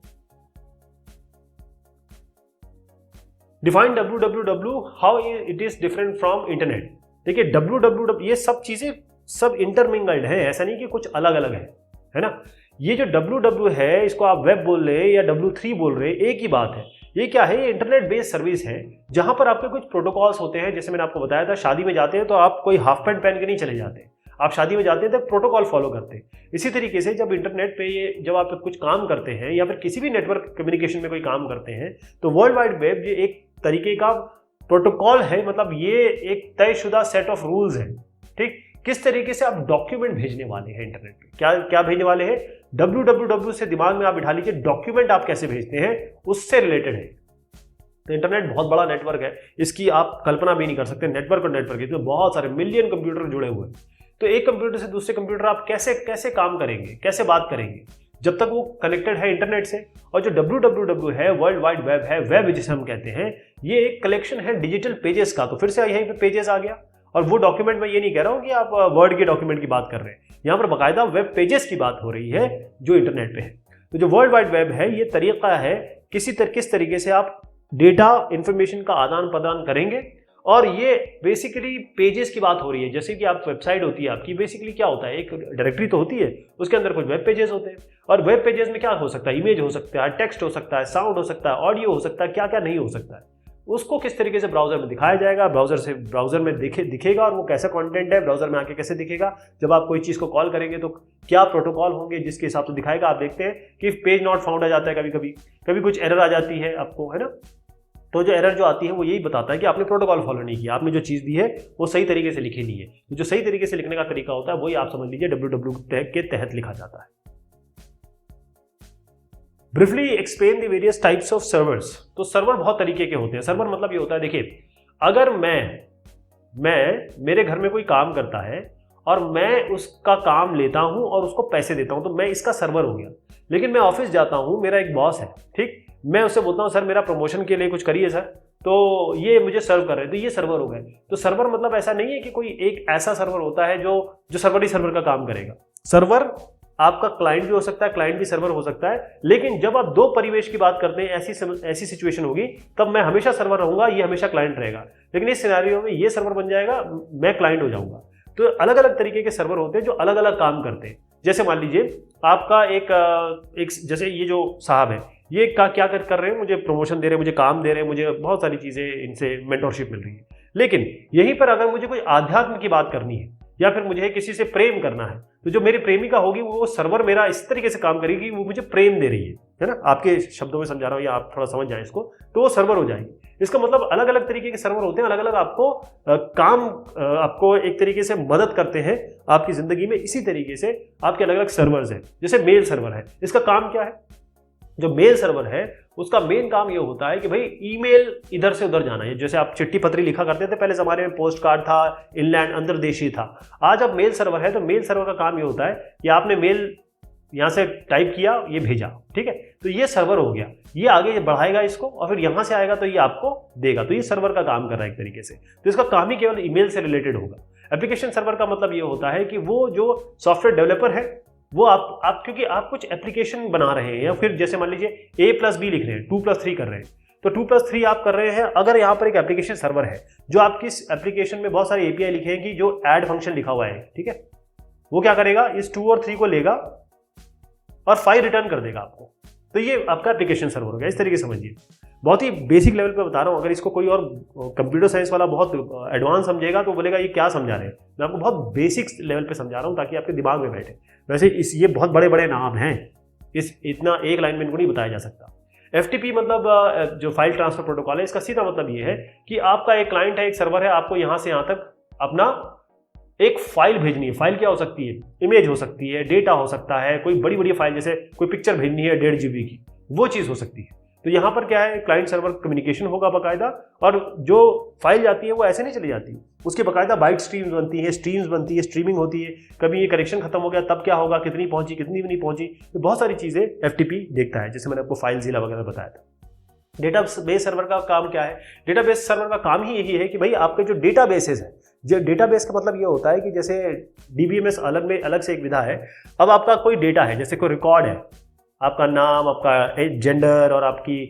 Define www how it is different from internet. देखिए www ये सब चीजें सब इंटरमिंगल्ड है, ऐसा नहीं कि कुछ अलग अलग है ना। ये जो www है इसको आप वेब बोल रहे हैं या W3 बोल रहे हैं, एक ही बात है। ये क्या है? ये इंटरनेट बेस्ड सर्विस है जहां पर आपके कुछ प्रोटोकॉल्स होते हैं। जैसे मैंने आपको बताया था, शादी में जाते हैं तो आप कोई हाफ पैंट पहन के नहीं चले जाते, आप शादी में जाते हैं तो प्रोटोकॉल फॉलो करते हैं। इसी तरीके से जब इंटरनेट पे ये जब आप कुछ काम करते हैं या फिर किसी भी नेटवर्क कम्युनिकेशन में कोई काम करते हैं, तो वर्ल्ड वाइड वेब ये एक तरीके का प्रोटोकॉल है, मतलब ये एक तयशुदा सेट ऑफ रूल्स है। ठीक, किस तरीके से आप डॉक्यूमेंट भेजने वाले हैं इंटरनेट पे, क्या क्या भेजने वाले हैं, www से दिमाग में आप बिठा लीजिए, डॉक्यूमेंट आप कैसे भेजते हैं उससे रिलेटेड है। तो इंटरनेट बहुत बड़ा नेटवर्क है, इसकी आप कल्पना भी नहीं कर सकते। नेटवर्क और नेटवर्क इसमें बहुत सारे मिलियन कंप्यूटर जुड़े हुए हैं। तो एक कंप्यूटर से दूसरे कंप्यूटर आप कैसे कैसे काम करेंगे, कैसे बात करेंगे, जब तक वो कनेक्टेड है इंटरनेट से। और जो www है, वर्ल्ड वाइड वेब है, वेब जिसे हम कहते हैं, ये एक कलेक्शन है डिजिटल पेजेस का। तो फिर से यहीं पे पेजेस आ गया, और वो डॉक्यूमेंट में ये नहीं कह रहा हूं कि आप वर्ड के डॉक्यूमेंट की बात कर रहे हैं, यहाँ पर बाकायदा वेब पेजेस की बात हो रही है जो इंटरनेट पे है। तो जो वर्ल्ड वाइड वेब है, ये तरीका है किस तरीके से आप डेटा इंफॉर्मेशन का आदान प्रदान करेंगे। और ये बेसिकली पेजेस की बात हो रही है। जैसे कि आप वेबसाइट होती है आपकी, बेसिकली क्या होता है, एक डायरेक्टरी तो होती है, उसके अंदर कुछ वेब पेजेस होते हैं। और वेब पेजेस में क्या हो सकता है, इमेज हो सकता है, टेक्स्ट हो सकता है, साउंड हो सकता है, ऑडियो हो सकता है, क्या क्या नहीं हो सकता है। उसको किस तरीके से ब्राउजर में दिखाया जाएगा, ब्राउजर में दिखेगा, और वो कैसा कंटेंट है ब्राउजर में आके कैसे दिखेगा। जब आप कोई चीज़ को कॉल करेंगे तो क्या प्रोटोकॉल होंगे जिसके हिसाब से दिखाएगा। आप देखते हैं कि पेज नॉट फाउंड आ जाता है, कभी कुछ एरर आ जाती है आपको, है ना। तो जो एरर जो आती है वो यही बताता है कि आपने प्रोटोकॉल फॉलो नहीं किया, आपने जो चीज़ दी है वो सही तरीके से लिखी नहीं है। तो जो सही तरीके से लिखने का तरीका होता है वही आप समझ लीजिए www के तहत लिखा जाता है। Briefly explain the various types of servers. तो सर्वर बहुत तरीके के होते हैं। सर्वर मतलब ये होता है, देखिए, अगर मैं मेरे घर में कोई काम करता है और मैं उसका काम लेता हूं और उसको पैसे देता हूं, तो मैं इसका सर्वर हो गया। लेकिन मैं ऑफिस जाता हूं, मेरा एक बॉस है, ठीक, मैं उससे बोलता हूं सर मेरा प्रमोशन के लिए कुछ करिए सर, तो ये मुझे सर्व कर रहे हैं, तो ये सर्वर हो गए। तो सर्वर मतलब ऐसा नहीं है कि कोई एक ऐसा सर्वर होता है जो सर्वर ही सर्वर का काम करेगा। सर्वर आपका क्लाइंट भी हो सकता है, क्लाइंट भी सर्वर हो सकता है। लेकिन जब आप दो परिवेश की बात करते हैं, ऐसी सिचुएशन होगी, तब मैं हमेशा सर्वर रहूंगा, ये हमेशा क्लाइंट रहेगा। लेकिन इस सिनेरियो में ये सर्वर बन जाएगा, मैं क्लाइंट हो जाऊंगा। तो अलग अलग तरीके के सर्वर होते हैं जो अलग अलग काम करते हैं। जैसे मान लीजिए आपका एक जैसे ये जो साहब है, ये क्या कर रहे हैं, मुझे प्रमोशन दे रहे हैं, मुझे काम दे रहे हैं, मुझे बहुत सारी चीज़ें इनसे मेंटरशिप मिल रही है। लेकिन यहीं पर अगर मुझे कोई आध्यात्म की बात करनी है या फिर मुझे किसी से प्रेम करना है, तो जो मेरी प्रेमिका होगी वो सर्वर मेरा इस तरीके से काम करेगी, वो मुझे प्रेम दे रही है ना। आपके शब्दों में समझा रहा हूँ या आप थोड़ा समझ जाए इसको, तो वो सर्वर हो जाएगी। इसका मतलब अलग अलग तरीके के सर्वर होते हैं, अलग अलग आपको काम आपको एक तरीके से मदद करते हैं आपकी जिंदगी में। इसी तरीके से आपके अलग अलग सर्वर्स हैं। जैसे मेल सर्वर है, इसका काम क्या है, जो मेल सर्वर है उसका मेन काम ये होता है कि भाई ईमेल इधर से उधर जाना है। जैसे आप चिट्ठी पत्री लिखा करते थे पहले ज़माने में, पोस्ट कार्ड था, इनलैंड अंतर्देशीय था। आज अब मेल सर्वर है, तो मेल सर्वर का काम ये होता है कि आपने मेल यहाँ से टाइप किया, ये भेजा, ठीक है, तो ये सर्वर हो गया, ये आगे बढ़ाएगा इसको और फिर यहाँ से आएगा तो ये आपको देगा। तो ये सर्वर का काम कर रहा है एक तरीके से। तो इसका काम ही केवल ईमेल से रिलेटेड होगा। एप्लीकेशन सर्वर का मतलब ये होता है कि वो जो सॉफ्टवेयर डेवलपर है वो आप क्योंकि आप कुछ एप्लीकेशन बना रहे हैं, या फिर जैसे मान लीजिए A+B लिख रहे हैं, 2+3 कर रहे हैं, तो 2+3 आप कर रहे हैं। अगर यहाँ पर एक एप्लीकेशन सर्वर है जो आपकी इस एप्लीकेशन में बहुत सारे API लिखे हैं कि जो ऐड फंक्शन लिखा हुआ है, ठीक है, वो क्या करेगा, इस 2 और 3 को लेगा और 5 रिटर्न कर देगा आपको। तो ये आपका एप्लीकेशन सर्वर हो गया। इस तरीके से समझिए, बहुत ही बेसिक लेवल पे बता रहा हूँ। अगर इसको कोई और कंप्यूटर साइंस वाला बहुत एडवांस समझेगा तो बोलेगा ये क्या समझा रहे हैं। मैं आपको बहुत बेसिक लेवल पे समझा रहा हूँ ताकि आपके दिमाग में बैठे। वैसे ये बहुत बड़े बड़े नाम हैं, इतना एक लाइन में इनको नहीं बताया जा सकता। FTP मतलब जो फाइल ट्रांसफर प्रोटोकॉल है, इसका सीधा मतलब ये है कि आपका एक क्लाइंट है, एक सर्वर है, आपको यहाँ से यहाँ तक अपना एक फाइल भेजनी है। फाइल क्या हो सकती है, इमेज हो सकती है, डेटा हो सकता है, कोई बड़ी फाइल, जैसे कोई पिक्चर भेजनी है 1.5 GB की, वो चीज़ हो सकती है। तो यहाँ पर क्या है, क्लाइंट सर्वर कम्युनिकेशन होगा बाकायदा, और जो फाइल जाती है वो ऐसे नहीं चली जाती, उसकी बाकायदा बाइट स्ट्रीम्स बनती है, स्ट्रीम्स बनती है, स्ट्रीमिंग होती है। कभी ये कनेक्शन खत्म हो गया तब क्या होगा, कितनी पहुंची कितनी नहीं पहुंची, तो बहुत सारी चीज़ें FTP देखता है, जैसे मैंने आपको फाइलज़ीला वगैरह बताया था। डेटाबेस सर्वर का काम क्या है? डेटाबेस सर्वर का काम ही यही है कि भाई आपके जो डेटाबेसेस हैं, जो डेटाबेस का मतलब ये होता है कि जैसे DBMS अलग से एक विधा है। अब आपका कोई डेटा है, जैसे कोई रिकॉर्ड है, आपका नाम, आपका जेंडर और आपकी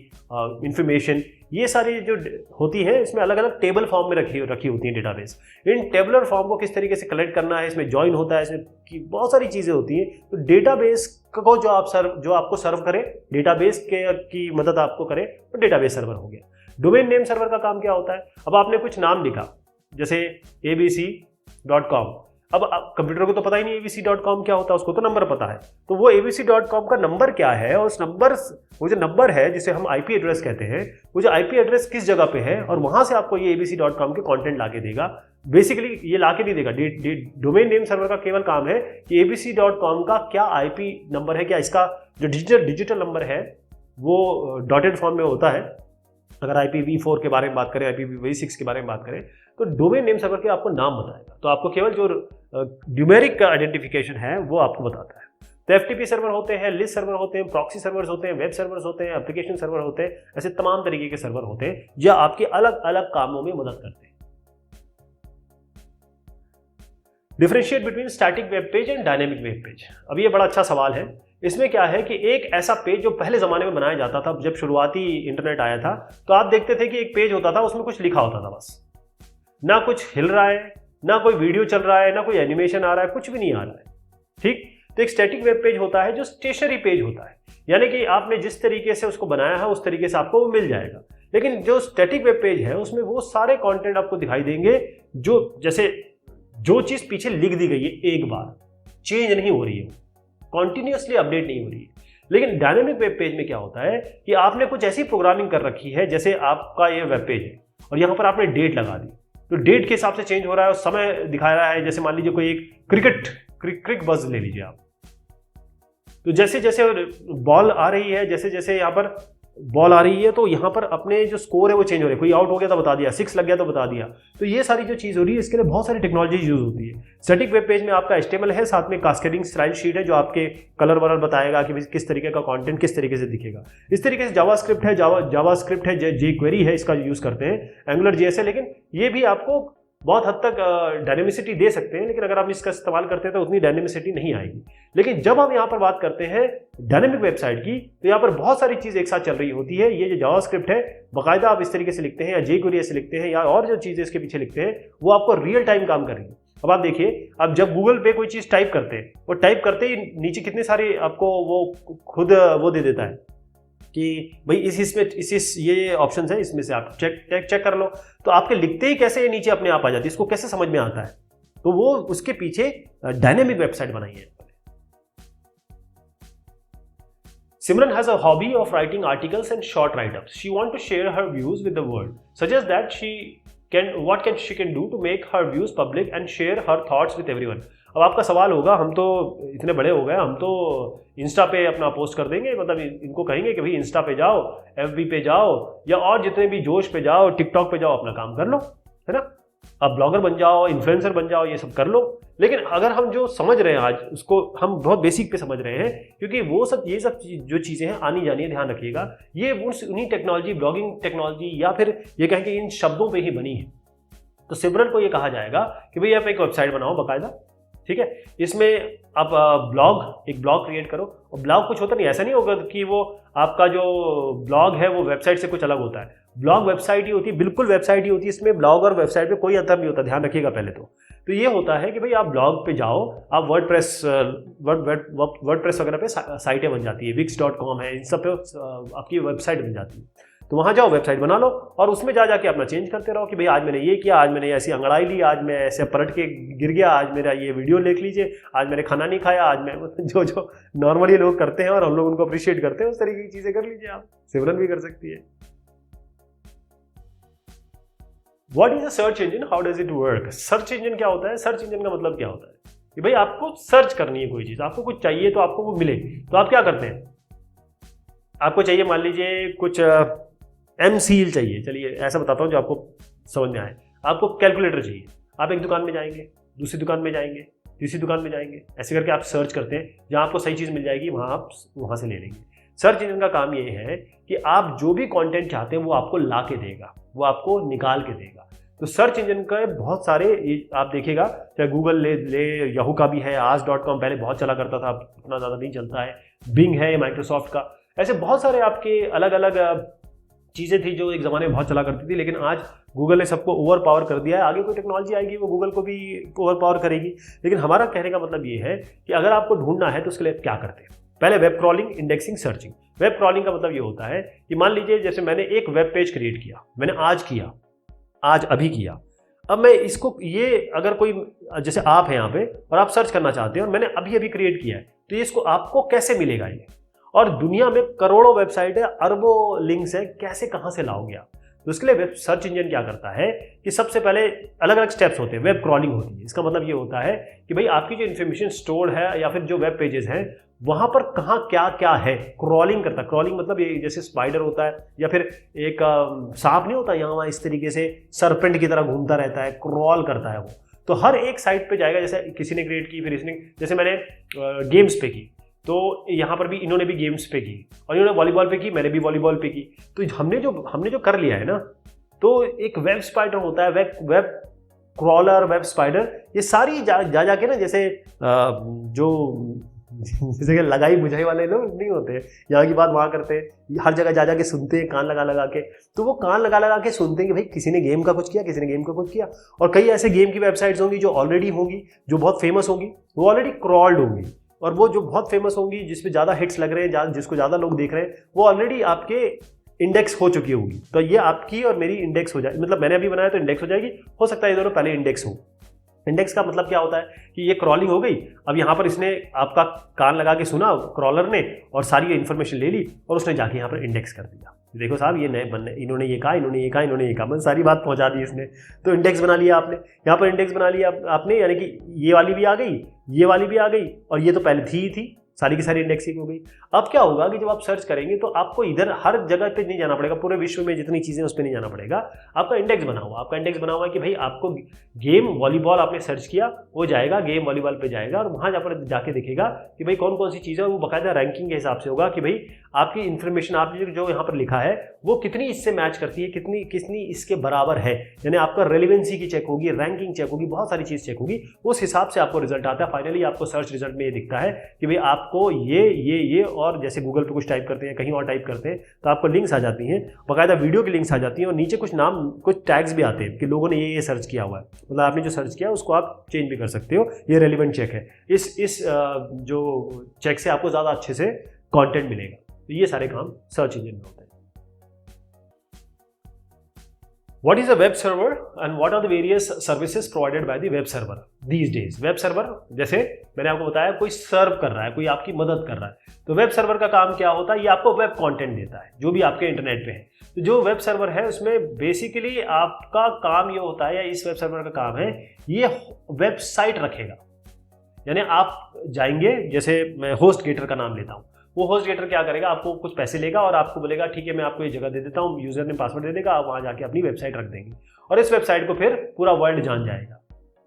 इंफॉर्मेशन, ये सारी जो होती है इसमें अलग अलग टेबल फॉर्म में रखी होती हैं डेटाबेस। इन टेबलर फॉर्म को किस तरीके से कलेक्ट करना है, इसमें ज्वाइन होता है, इसमें की बहुत सारी चीज़ें होती हैं। तो डेटाबेस को जो आपको सर्व करे, डेटाबेस की मदद आपको करे, तो डेटाबेस सर्वर हो गया। डोमेन नेम सर्वर का काम क्या होता है? अब आपने कुछ नाम लिखा, जैसे abc.com। अब कंप्यूटर को तो पता ही नहीं abc.com क्या होता है, उसको तो नंबर पता है। तो वो abc.com का नंबर क्या है, और उस नंबर, वो जो नंबर है जिसे हम IP एड्रेस कहते हैं, वो जो IP एड्रेस किस जगह पे है, और वहां से आपको ये abc.com के कंटेंट लाके देगा। बेसिकली ये लाके नहीं देगा, डोमेन नेम सर्वर का केवल काम है कि abc.com का क्या IP नंबर है, क्या इसका जो डिजिटल नंबर है वो डॉटेड फॉर्म में होता है। अगर IPv4 के बारे में बात करें, IPv6 के बारे में बात करें, तो डोमेन नेम सर्वर के आपको नाम बताएगा, तो आपको केवल जो न्यूमेरिक का आइडेंटिफिकेशन है वो आपको बताता है। तो FTP सर्वर होते हैं, लिस्ट सर्वर होते हैं, प्रॉक्सी सर्वर्स होते हैं, वेब सर्वर्स होते हैं, एप्लीकेशन सर्वर होते हैं, ऐसे तमाम तरीके के सर्वर होते हैं जो आपके अलग अलग कामों में मदद करते हैं। Differentiate between static web page and dynamic web page. अब ये बड़ा अच्छा सवाल है। इसमें क्या है कि एक ऐसा पेज जो पहले ज़माने में बनाया जाता था, जब शुरुआती इंटरनेट आया था, तो आप देखते थे कि एक पेज होता था, उसमें कुछ लिखा होता था, बस ना कुछ हिल रहा है, ना कोई वीडियो चल रहा है, ना कोई एनिमेशन आ रहा है, कुछ भी नहीं आ रहा है। ठीक, तो एक स्टैटिक वेब पेज होता है जो स्टेशनरी पेज होता है, यानी कि आपने जिस तरीके से उसको बनाया है उस तरीके से आपको वो मिल जाएगा। लेकिन जो स्टैटिक वेब पेज है उसमें वो सारे कंटेंट आपको दिखाई देंगे जो, जैसे जो चीज़ पीछे लिख दी गई है एक बार, चेंज नहीं हो रही है, कॉन्टिन्यूसली अपडेट नहीं हो रही है। लेकिन डायनेमिक वेब पेज में क्या होता है कि आपने कुछ ऐसी प्रोग्रामिंग कर रखी है, जैसे आपका ये वेब पेज है और यहाँ पर आपने डेट लगा दी, तो डेट के हिसाब से चेंज हो रहा है और समय दिखा रहा है। जैसे मान लीजिए कोई एक क्रिक बज ले लीजिए आप, तो जैसे जैसे बॉल आ रही है, जैसे जैसे यहाँ पर बॉल आ रही है, तो यहाँ पर अपने जो स्कोर है वो चेंज हो रहे हैं। कोई आउट हो गया तो बता दिया, 6 लग गया तो बता दिया। तो ये सारी जो चीज़ हो रही है, इसके लिए बहुत सारी टेक्नोलॉजी यूज होती है। स्टैटिक वेब पेज में आपका HTML है, साथ में कास्केडिंग स्टाइल शीट है जो आपके कलर वलर बताएगा कि किस तरीके का कंटेंट किस तरीके से दिखेगा। इस तरीके से जावास्क्रिप्ट है, जावास्क्रिप्ट है, jQuery है, इसका यूज़ करते हैं, AngularJS है। लेकिन ये भी आपको बहुत हद तक डायनेमिसिटी दे सकते हैं, लेकिन अगर आप इसका इस्तेमाल करते हैं तो उतनी डायनेमिसिटी नहीं आएगी। लेकिन जब हम यहाँ पर बात करते हैं डायनेमिक वेबसाइट की, तो यहाँ पर बहुत सारी चीज़ एक साथ चल रही होती है। ये जो जावास्क्रिप्ट है बाकायदा आप इस तरीके से लिखते हैं, या jQuery ऐसे लिखते हैं, या और जो चीज़ें इसके पीछे लिखते हैं वो आपको रियल टाइम काम कर रही है। अब आप देखिए, आप जब गूगल पे कोई चीज़ टाइप करते हैं, वो टाइप करते ही नीचे कितने सारे आपको वो खुद वो दे देता है कि भाई ये ऑप्शंस है, इसमें से आप चेक कर लो। तो आपके लिखते ही कैसे ये नीचे अपने आप आ जाती है, इसको कैसे समझ में आता है? तो वो उसके पीछे डायनेमिक वेबसाइट बनाई है। Simran has a hobby of writing articles and short write-ups. She wants to share her views with the world. Suggests that she can do to make her views public and share her thoughts with everyone. अब आपका सवाल होगा, हम तो इतने बड़े हो गए, हम तो इंस्टा पे अपना पोस्ट कर देंगे, मतलब इनको कहेंगे कि भाई इंस्टा पे जाओ, FB पे जाओ, या और जितने भी जोश पे जाओ, टिकटॉक पे जाओ, अपना काम कर लो, है ना, आप ब्लॉगर बन जाओ, इन्फ्लुएंसर बन जाओ, ये सब कर लो। लेकिन अगर हम जो समझ रहे हैं आज, उसको हम बहुत बेसिक पे समझ रहे हैं, क्योंकि ये सब जो चीज़ें हैं आनी जानी है, ध्यान रखिएगा, ये उन्हीं टेक्नोलॉजी, ब्लॉगिंग टेक्नोलॉजी, या फिर ये कहें कि इन शब्दों पे ही बनी है। तो सिमरन को ये कहा जाएगा कि भाई आप एक वेबसाइट बनाओ बाकायदा, ठीक है, इसमें आप एक ब्लॉग क्रिएट करो। और ब्लॉग कुछ होता नहीं, ऐसा नहीं होगा कि वो आपका जो ब्लॉग है वो वेबसाइट से कुछ अलग होता है। ब्लॉग वेबसाइट ही होती है, बिल्कुल वेबसाइट ही होती है, इसमें ब्लॉग और वेबसाइट में कोई अंतर नहीं होता, ध्यान रखिएगा पहले तो ये होता है कि भाई आप ब्लॉग पे जाओ, आप वर्डप्रेस वगैरह पे साइटें बन जाती है, wix.com है, इन सब पे आपकी वेबसाइट बन जाती है। तो वहाँ जाओ, वेबसाइट बना लो, और उसमें जाके अपना चेंज करते रहो कि भाई आज मैंने ये किया, आज मैंने ऐसी अंगड़ाई ली, आज मैं ऐसे पलट के गिर गया, आज मेरा ये वीडियो देख लीजिए, आज मैंने खाना नहीं खाया, आज मैं जो नॉर्मली लोग करते हैं और हम लोग उनको अप्रिशिएट करते हैं, उस तरीके की चीज़ें कर लीजिए आप। सिमरन भी कर सकती है। What is a search engine? How does it work? Search engine क्या होता है? सर्च इंजन का मतलब क्या होता है कि भाई आपको सर्च करनी है कोई चीज़, आपको कुछ चाहिए तो आपको वो मिले, तो आप क्या करते हैं? आपको चाहिए मान लीजिए कुछ एम सील चाहिए, चलिए ऐसा बताता हूँ जो आपको समझ में आए। आपको कैलकुलेटर चाहिए, आप एक दुकान में जाएंगे, दूसरी दुकान में जाएंगे, तीसरी दुकान में जाएंगे, ऐसे करके आप सर्च करते हैं, जहाँ आपको सही चीज़ मिल जाएगी वहाँ आप वहाँ से ले लेंगे। सर्च इंजन का काम ये है कि आप जो भी कंटेंट चाहते हैं वो आपको ला के देगा, वो आपको निकाल के देगा। तो सर्च इंजन का बहुत सारे आप देखिएगा, चाहे गूगल ले याहू का भी है, आज.com पहले बहुत चला करता था, अब उतना ज़्यादा नहीं चलता है, बिंग है माइक्रोसॉफ्ट का, ऐसे बहुत सारे आपके अलग अलग चीज़ें थी जो एक ज़माने में बहुत चला करती थी, लेकिन आज गूगल ने सबको ओवर पावर कर दिया है। आगे कोई टेक्नोलॉजी आएगी वो गूगल को भी ओवर पावर करेगी। लेकिन हमारा कहने का मतलब ये है कि अगर आपको ढूंढना है तो उसके लिए क्या करते हैं, पहले web crawling, indexing, searching. Web crawling का मतलब ये होता है कि मान लीजिए जैसे मैंने एक वेब पेज क्रिएट किया, मैंने आज अभी किया, अब मैं इसको ये अगर कोई जैसे आप हैं यहाँ पे और आप सर्च करना चाहते हैं और मैंने अभी अभी क्रिएट किया है, तो ये इसको आपको कैसे मिलेगा ये, और दुनिया में करोड़ों वेबसाइट है, अरबों लिंक्स है, कैसे कहाँ से लाओगे आप। तो इसके लिए वेब सर्च इंजन क्या करता है कि सबसे पहले अलग अलग स्टेप्स होते हैं, वेब क्रॉलिंग होती है। इसका मतलब ये होता है कि भाई आपकी जो इन्फॉर्मेशन स्टोर्ड है या फिर जो वेब पेजेस हैं वहां पर कहाँ क्या क्या है, क्रॉलिंग करता है। क्रॉलिंग मतलब ये जैसे स्पाइडर होता है या फिर एक सांप नहीं होता यहाँ वहाँ इस तरीके से सरपेंट की तरह घूमता रहता है, क्रॉल करता है वो। तो हर एक साइट पे जाएगा, जैसे किसी ने क्रिएट की, फिर इसने, जैसे मैंने गेम्स पे की तो यहाँ पर भी इन्होंने भी गेम्स पे की, और इन्होंने वॉलीबॉल पे की, मैंने भी वॉलीबॉल पे की। तो हमने जो कर लिया है ना, तो एक वेब स्पाइडर होता है, वेब क्रॉलर, वेब स्पाइडर, ये सारी जा के ना, जैसे जैसे कि लगाई बुझाई वाले लोग नहीं होते, यहाँ की बात वहाँ करते हैं, हर जगह जा के सुनते हैं कान लगा के। तो वो कान लगा के सुनते हैं कि भाई किसी ने गेम का कुछ किया, किसी ने गेम का कुछ किया। और कई ऐसे गेम की वेबसाइट्स होंगी जो ऑलरेडी होंगी, जो बहुत फेमस होंगी, वो ऑलरेडी क्रॉल्ड होंगी, और वो जो बहुत फेमस होंगी, जिसपे ज़्यादा हिट्स लग रहे हैं, जिसको ज़्यादा लोग देख रहे हैं, वो ऑलरेडी आपके इंडेक्स हो चुकी होगी। तो ये आपकी और मेरी इंडेक्स हो जाएगी, मतलब मैंने अभी बनाया तो इंडेक्स हो जाएगी। हो सकता है ये दोनों पहले इंडेक्स हो। इंडेक्स का मतलब क्या होता है कि ये क्रॉलिंग हो गई, अब यहाँ पर इसने आपका कान लगा के सुना क्रॉलर ने, और सारी इन्फॉर्मेशन ले ली और उसने जाके यहाँ पर इंडेक्स कर दिया। देखो साहब ये नए बनने, इन्होंने ये कहा, इन्होंने ये कहा, इन्होंने ये कहा, मतलब सारी बात पहुँचा दी इसने। तो इंडेक्स बना लिया आपने, यहाँ पर इंडेक्स बना लिया आपने, यानी कि ये वाली भी आ गई, ये वाली भी आ गई, और ये तो पहले थी ही थी, सारी की सारी इंडेक्सिंग हो गई। अब क्या होगा कि जब आप सर्च करेंगे तो आपको इधर हर जगह पे नहीं जाना पड़ेगा, पूरे विश्व में जितनी चीज़ें उस पर नहीं जाना पड़ेगा। आपका इंडेक्स बना हुआ है कि भाई आपको गेम वॉलीबॉल आपने सर्च किया, वो जाएगा गेम वॉलीबॉल पे जाएगा, और वहाँ पर जाके देखेगा कि भाई कौन कौन सी चीज़ें, और वो बाकायदा रैंकिंग के हिसाब से होगा कि भाई आपकी इन्फॉर्मेशन आपने जो यहाँ पर लिखा है वो कितनी इससे मैच करती है, कितनी इसके बराबर है, यानी आपका रेलिवेंसी की चेक होगी, रैंकिंग चेक होगी, बहुत सारी चीज़ चेक होगी। उस हिसाब से आपको रिजल्ट आता है। फाइनली आपको सर्च रिजल्ट में ये दिखता है कि भाई आपको ये और जैसे गूगल पे कुछ टाइप करते हैं, कहीं और टाइप करते हैं, तो आपको लिंक्स आ जाती हैं, बाकायदा वीडियो की लिंक्स आ जाती हैं, और नीचे कुछ नाम, कुछ टैग्स भी आते हैं कि लोगों ने ये सर्च किया हुआ है, मतलब आपने जो सर्च किया उसको आप चेंज भी कर सकते हो। ये रेलिवेंट चेक है, इस जो चेक से आपको ज़्यादा अच्छे से कॉन्टेंट मिलेगा। तो ये सारे काम सर्च इंजन में होते हैं। What is a web server and what are the various services provided by the web server these days? Web server, जैसे मैंने आपको बताया, कोई सर्व कर रहा है, कोई आपकी मदद कर रहा है, तो वेब सर्वर का काम क्या होता है, ये आपको वेब कंटेंट देता है जो भी आपके इंटरनेट पे है। तो जो वेब सर्वर है उसमें बेसिकली आपका काम ये होता है, या इस वेब सर्वर का काम है, ये वेबसाइट रखेगा। यानी आप जाएंगे, जैसे मैं होस्ट गेटर का नाम लेता हूँ, वो होस्ट गेटर क्या करेगा, आपको कुछ पैसे लेगा और आपको बोलेगा ठीक है मैं आपको ये जगह दे देता हूँ, यूजर ने पासवर्ड दे देगा, आप वहाँ जाके अपनी वेबसाइट रख देंगे, और इस वेबसाइट को फिर पूरा वर्ल्ड जान जाएगा।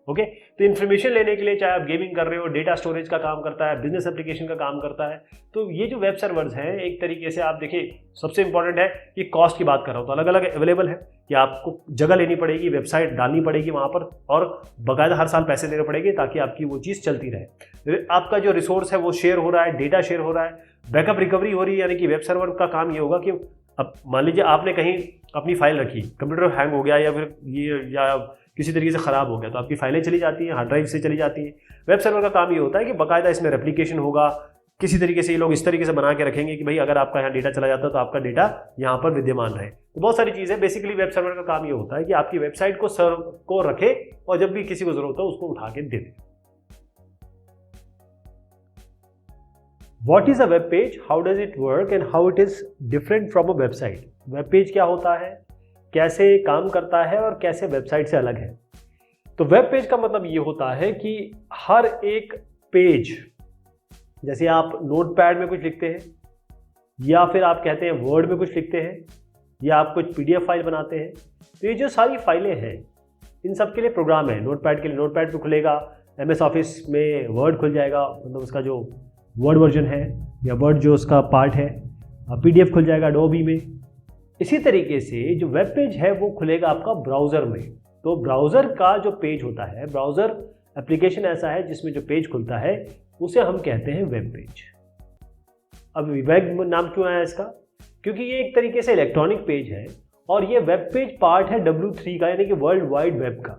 ओके, तो इन्फॉर्मेशन लेने के लिए, चाहे आप गेमिंग कर रहे हो, डेटा स्टोरेज का काम करता है, बिजनेस एप्लीकेशन का काम करता है। तो ये जो वेब सर्वर्स हैं, एक तरीके से आप देखिए, सबसे इंपॉर्टेंट है कि कॉस्ट की बात कर रहा हूँ तो अलग अलग अवेलेबल है कि आपको जगह लेनी पड़ेगी, वेबसाइट डालनी पड़ेगी वहाँ पर, और बाकायदा हर साल पैसे देने पड़ेंगे ताकि आपकी वो चीज़ चलती रहे। आपका जो रिसोर्स है वो शेयर हो रहा है, डेटा शेयर हो रहा है, बैकअप रिकवरी हो रही है। यानी कि वेब सर्वर का काम ये होगा कि अब मान लीजिए आपने कहीं अपनी फाइल रखी, कंप्यूटर हैंग हो गया या फिर ये या किसी तरीके से ख़राब हो गया, तो आपकी फाइलें चली जाती हैं, हार्ड ड्राइव से चली जाती हैं। वेब सर्वर का काम ये होता है कि बाकायदा इसमें रेप्लिकेशन होगा, किसी तरीके से ये लोग इस तरीके से बना के रखेंगे कि भाई अगर आपका यहाँ डेटा चला जाता है तो आपका डेटा यहाँ पर विद्यमान रहे। तो बहुत सारी चीज़ें, बेसिकली वेब सर्वर का काम ये होता है कि आपकी वेबसाइट को सर्व को रखे, और जब भी किसी को जरूरत हो उसको उठा के दे दे। What is a web page? How does it work and how it is different from a website? Web page क्या होता है, कैसे काम करता है और कैसे वेबसाइट से अलग है? तो वेब पेज का मतलब ये होता है कि हर एक पेज, जैसे आप नोटपैड में कुछ लिखते हैं, या फिर आप कहते हैं वर्ड में कुछ लिखते हैं, या आप कुछ PDF फाइल बनाते हैं। तो ये जो सारी फाइलें हैं इन सब के लिए प्रोग्राम है। नोटपैड के लिए नोटपैड पे खुलेगा, MS ऑफिस में वर्ड खुल जाएगा, मतलब उसका जो वर्ड वर्जन है या वर्ड जो उसका पार्ट है, PDF खुल जाएगा एडोबी में। इसी तरीके से जो वेब पेज है वो खुलेगा आपका ब्राउज़र में। तो ब्राउज़र का जो पेज होता है, ब्राउज़र एप्लीकेशन ऐसा है जिसमें जो पेज खुलता है उसे हम कहते हैं वेब पेज। अब वेब नाम क्यों आया इसका? क्योंकि ये एक तरीके से इलेक्ट्रॉनिक पेज है और ये वेब पेज पार्ट है W3 का, यानी कि वर्ल्ड वाइड वेब का।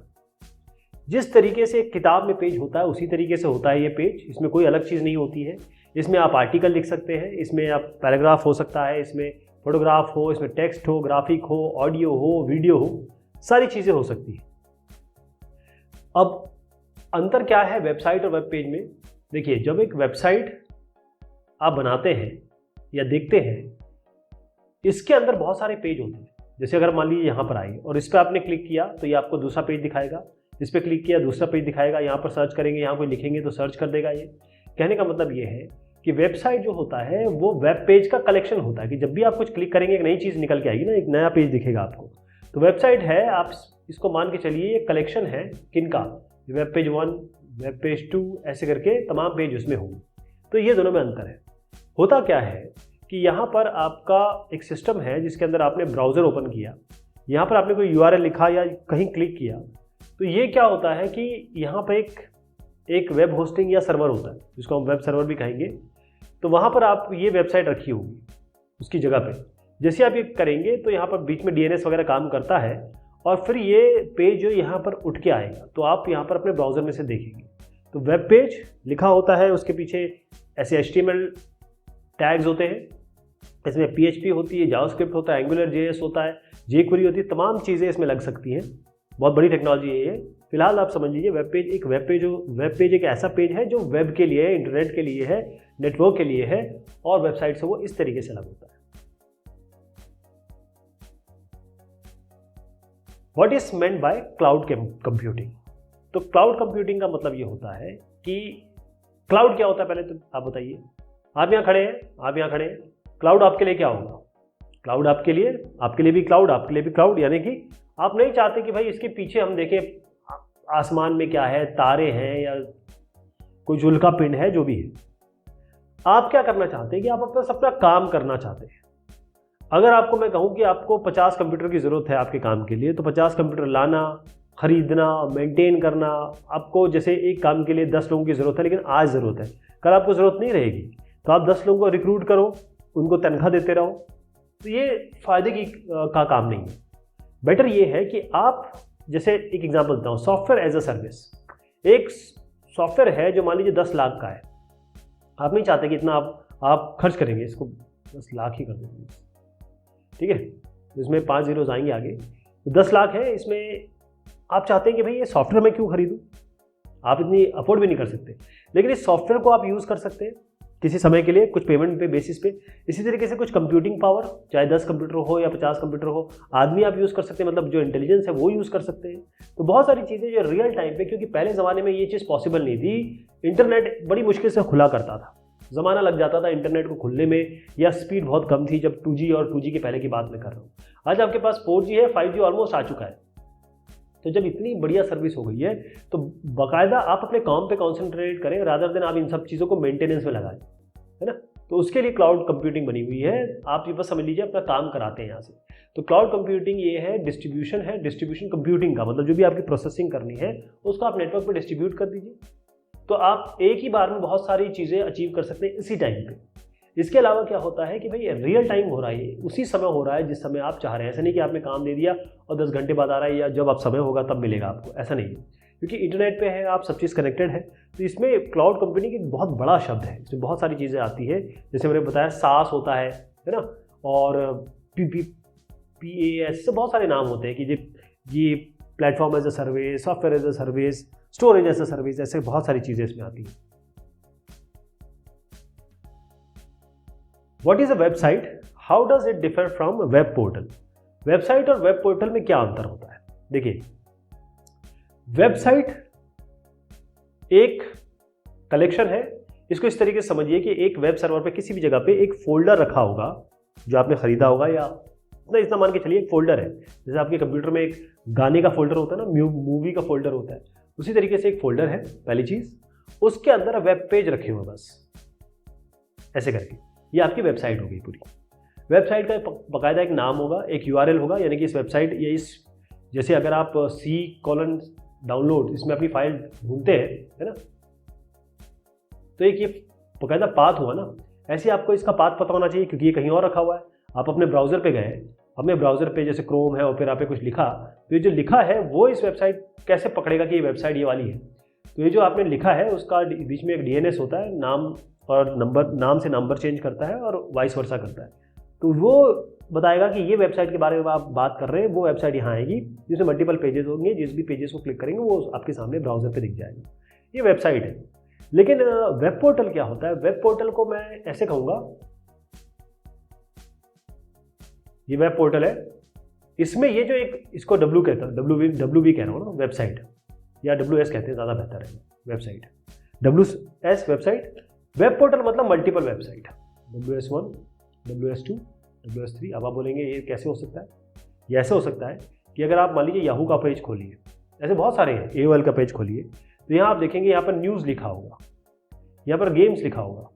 जिस तरीके से एक किताब में पेज होता है उसी तरीके से होता है ये पेज। इसमें कोई अलग चीज़ नहीं होती है। इसमें आप आर्टिकल लिख सकते हैं, इसमें आप पैराग्राफ हो सकता है, इसमें फोटोग्राफ हो, इसमें टेक्स्ट हो, ग्राफिक हो, ऑडियो हो, वीडियो हो, सारी चीज़ें हो सकती हैं। अब अंतर क्या है वेबसाइट और वेब पेज में? देखिए, जब एक वेबसाइट आप बनाते हैं या देखते हैं, इसके अंदर बहुत सारे पेज होते हैं। जैसे अगर मान लीजिए यहाँ पर आइए और इस पर आपने क्लिक किया तो ये आपको दूसरा पेज दिखाएगा, इस पर क्लिक किया दूसरा पेज दिखाएगा, यहाँ पर सर्च करेंगे, यहाँ कोई लिखेंगे तो सर्च कर देगा। ये कहने का मतलब ये है कि वेबसाइट जो होता है वो वेब पेज का कलेक्शन होता है कि जब भी आप कुछ क्लिक करेंगे एक नई चीज़ निकल के आएगी ना, एक नया पेज दिखेगा आपको। तो वेबसाइट है, आप इसको मान के चलिए ये कलेक्शन है किनका, वेब पेज 1, वेब पेज 2, ऐसे करके तमाम पेज उसमें होंगे। तो ये दोनों में अंतर है। होता क्या है कि यहाँ पर आपका एक सिस्टम है जिसके अंदर आपने ब्राउज़र ओपन किया, यहाँ पर आपने कोई URL लिखा या कहीं क्लिक किया, तो ये क्या होता है कि यहाँ पर एक वेब होस्टिंग या सर्वर होता है जिसको हम वेब सर्वर भी कहेंगे। तो वहाँ पर आप ये वेबसाइट रखी होगी उसकी जगह पे। जैसे आप ये करेंगे तो यहाँ पर बीच में DNS वगैरह काम करता है और फिर ये पेज जो यहाँ पर उठ के आएगा तो आप यहाँ पर अपने ब्राउज़र में से देखेंगे। तो वेब पेज लिखा होता है, उसके पीछे ऐसे HTML टैग्स होते हैं, इसमें PHP होती है, जावास्क्रिप्ट होता है, AngularJS होता है, jQuery होती है, तमाम चीज़ें इसमें लग सकती हैं। बहुत बड़ी टेक्नोलॉजी है ये। फिलहाल आप समझ लीजिए वेब पेज एक ऐसा पेज है जो वेब के लिए है, इंटरनेट के लिए है, नेटवर्क के लिए है और वेबसाइट से वो इस तरीके से अलग होता है। What is meant by cloud computing? तो क्लाउड कंप्यूटिंग का मतलब ये होता है कि क्लाउड क्या होता है पहले तो आप बताइए। आप यहाँ खड़े हैं, क्लाउड आपके लिए क्या होगा? क्लाउड आपके लिए भी क्लाउड, आपके लिए भी क्लाउड, यानी कि आप नहीं चाहते कि भाई इसके पीछे हम देखें आसमान में क्या है, तारे हैं या कोई जुल्का पिंड है, जो भी है। आप क्या करना चाहते हैं कि आप अपना काम करना चाहते हैं। अगर आपको मैं कहूँ कि आपको 50 कंप्यूटर की ज़रूरत है आपके काम के लिए, तो 50 कंप्यूटर लाना, खरीदना, मेंटेन करना, आपको जैसे एक काम के लिए 10 लोगों की ज़रूरत है लेकिन आज ज़रूरत है, कल आपको ज़रूरत नहीं रहेगी, तो आप 10 लोगों को रिक्रूट करो, उनको तनख्वाह देते रहो। तो ये फ़ायदे का काम नहीं है। बेटर ये है कि आप, जैसे एक एग्जांपल देता हूँ, सॉफ्टवेयर एज अ सर्विस। एक सॉफ्टवेयर है जो मान लीजिए 10 लाख का है, आप नहीं चाहते कि इतना आप खर्च करेंगे, इसको 10 लाख ही कर देंगे, ठीक है, इसमें 5 ज़ीरोज़ आएंगे आगे। तो 10 लाख है, इसमें आप चाहते हैं कि भाई ये सॉफ्टवेयर मैं क्यों खरीदूँ, आप इतनी अफोर्ड भी नहीं कर सकते, लेकिन इस सॉफ्टवेयर को आप यूज़ कर सकते हैं किसी समय के लिए, कुछ पेमेंट पे बेसिस पे। इसी तरीके से कुछ कंप्यूटिंग पावर, चाहे 10 कंप्यूटर हो या 50 कंप्यूटर हो, आदमी आप यूज़ कर सकते हैं, मतलब जो इंटेलिजेंस है वो यूज़ कर सकते हैं। तो बहुत सारी चीज़ें जो रियल टाइम पे, क्योंकि पहले ज़माने में ये चीज़ पॉसिबल नहीं थी, इंटरनेट बड़ी मुश्किल से खुला करता था, ज़माना लग जाता था इंटरनेट को खुलने में, या स्पीड बहुत कम थी जब 2G और 2G के पहले की बात मैं कर रहा हूँ। आज आपके पास 4G है, 5G ऑलमोस्ट आ चुका है। तो जब इतनी बढ़िया सर्विस हो गई है तो बाकायदा आप अपने काम पे कॉन्सेंट्रेट करें रादर देन आप इन सब चीज़ों को मेंटेनेंस में लगाएं, है ना। तो उसके लिए क्लाउड कंप्यूटिंग बनी हुई है। आप ये बस समझ लीजिए अपना काम कराते हैं यहाँ से। तो क्लाउड कंप्यूटिंग ये है, डिस्ट्रीब्यूशन कंप्यूटिंग का मतलब जो भी आपकी प्रोसेसिंग करनी है उसको आप नेटवर्क पे डिस्ट्रीब्यूट कर दीजिए, तो आप एक ही बार में बहुत सारी चीज़ें अचीव कर सकते हैं इसी टाइम पे। इसके अलावा क्या होता है कि भाई रियल टाइम हो रहा है, उसी समय हो रहा है जिस समय आप चाह रहे हैं। ऐसा नहीं कि आपने काम दे दिया और 10 घंटे बाद आ रहा है या जब आप समय होगा तब मिलेगा आपको, ऐसा नहीं है, क्योंकि इंटरनेट पे है, आप सब चीज़ कनेक्टेड है। तो इसमें क्लाउड कंप्यूटिंग एक बहुत बड़ा शब्द है, इसमें बहुत सारी चीज़ें आती है, जैसे मैंने बताया सास होता है ना, और PaaS से बहुत सारे नाम होते हैं कि ये platform as a service, software as a service, storage as a service, ऐसे बहुत सारी चीज़ें इसमें आती हैं। What is a website? How does it differ from a web portal? Website और वेब पोर्टल में क्या अंतर होता है? देखिए, वेबसाइट एक कलेक्शन है, इसको इस तरीके से समझिए कि एक वेब सर्वर पे किसी भी जगह पे एक फोल्डर रखा होगा जो आपने खरीदा होगा, या इतना मान के चलिए एक फोल्डर है, जैसे आपके कंप्यूटर में एक गाने का फोल्डर होता है ना, मूवी का फोल्डर होता है, उसी तरीके से एक फोल्डर है पहली चीज, उसके अंदर वेब पेज रखे हुए बस ऐसे करके, ये आपकी वेबसाइट होगी पूरी। वेबसाइट का बाकायदा एक नाम होगा, एक यूआरएल होगा, यानी कि इस वेबसाइट या इस, जैसे अगर आप C:डाउनलोड इसमें अपनी फाइल ढूंढते हैं, है ना, तो एक ये बाकायदा पाथ हुआ ना, ऐसे आपको इसका पाथ पता होना चाहिए क्योंकि ये कहीं और रखा हुआ है। आप अपने ब्राउज़र पे गए, अपने ब्राउज़र पे जैसे क्रोम है और फिर आपने कुछ लिखा, तो ये जो लिखा है वो इस वेबसाइट कैसे पकड़ेगा कि ये वेबसाइट ये वाली है। तो ये जो आपने लिखा है उसका बीच में एक DNS होता है, नाम और नंबर, नाम से नंबर चेंज करता है और वाइस वर्सा करता है, तो वो बताएगा कि ये वेबसाइट के बारे में आप बात कर रहे हैं, वो वेबसाइट यहाँ आएगी जिसमें मल्टीपल पेजेस होंगे, जिस भी पेजेस को क्लिक करेंगे वो आपके सामने ब्राउज़र पे दिख जाएगा। ये वेबसाइट है। लेकिन वेब पोर्टल क्या होता है? वेब पोर्टल को मैं ऐसे कहूँगा, ये वेब पोर्टल है, इसमें ये जो एक, इसको W कहता है, WB कह रहा हूँ ना, वेबसाइट, या WS कहते हैं, ज़्यादा बेहतर है website, WS website. Web portal मतलब multiple website, WS1, WS2, WS3। अब आप बोलेंगे ये कैसे हो सकता है? ये ऐसे हो सकता है कि अगर आप मान लीजिए याहू का पेज खोलिए, ऐसे बहुत सारे हैं, AOL का पेज खोलिए, तो यहाँ आप देखेंगे यहाँ पर न्यूज़ लिखा होगा, यहाँ पर गेम्स लिखा होगा,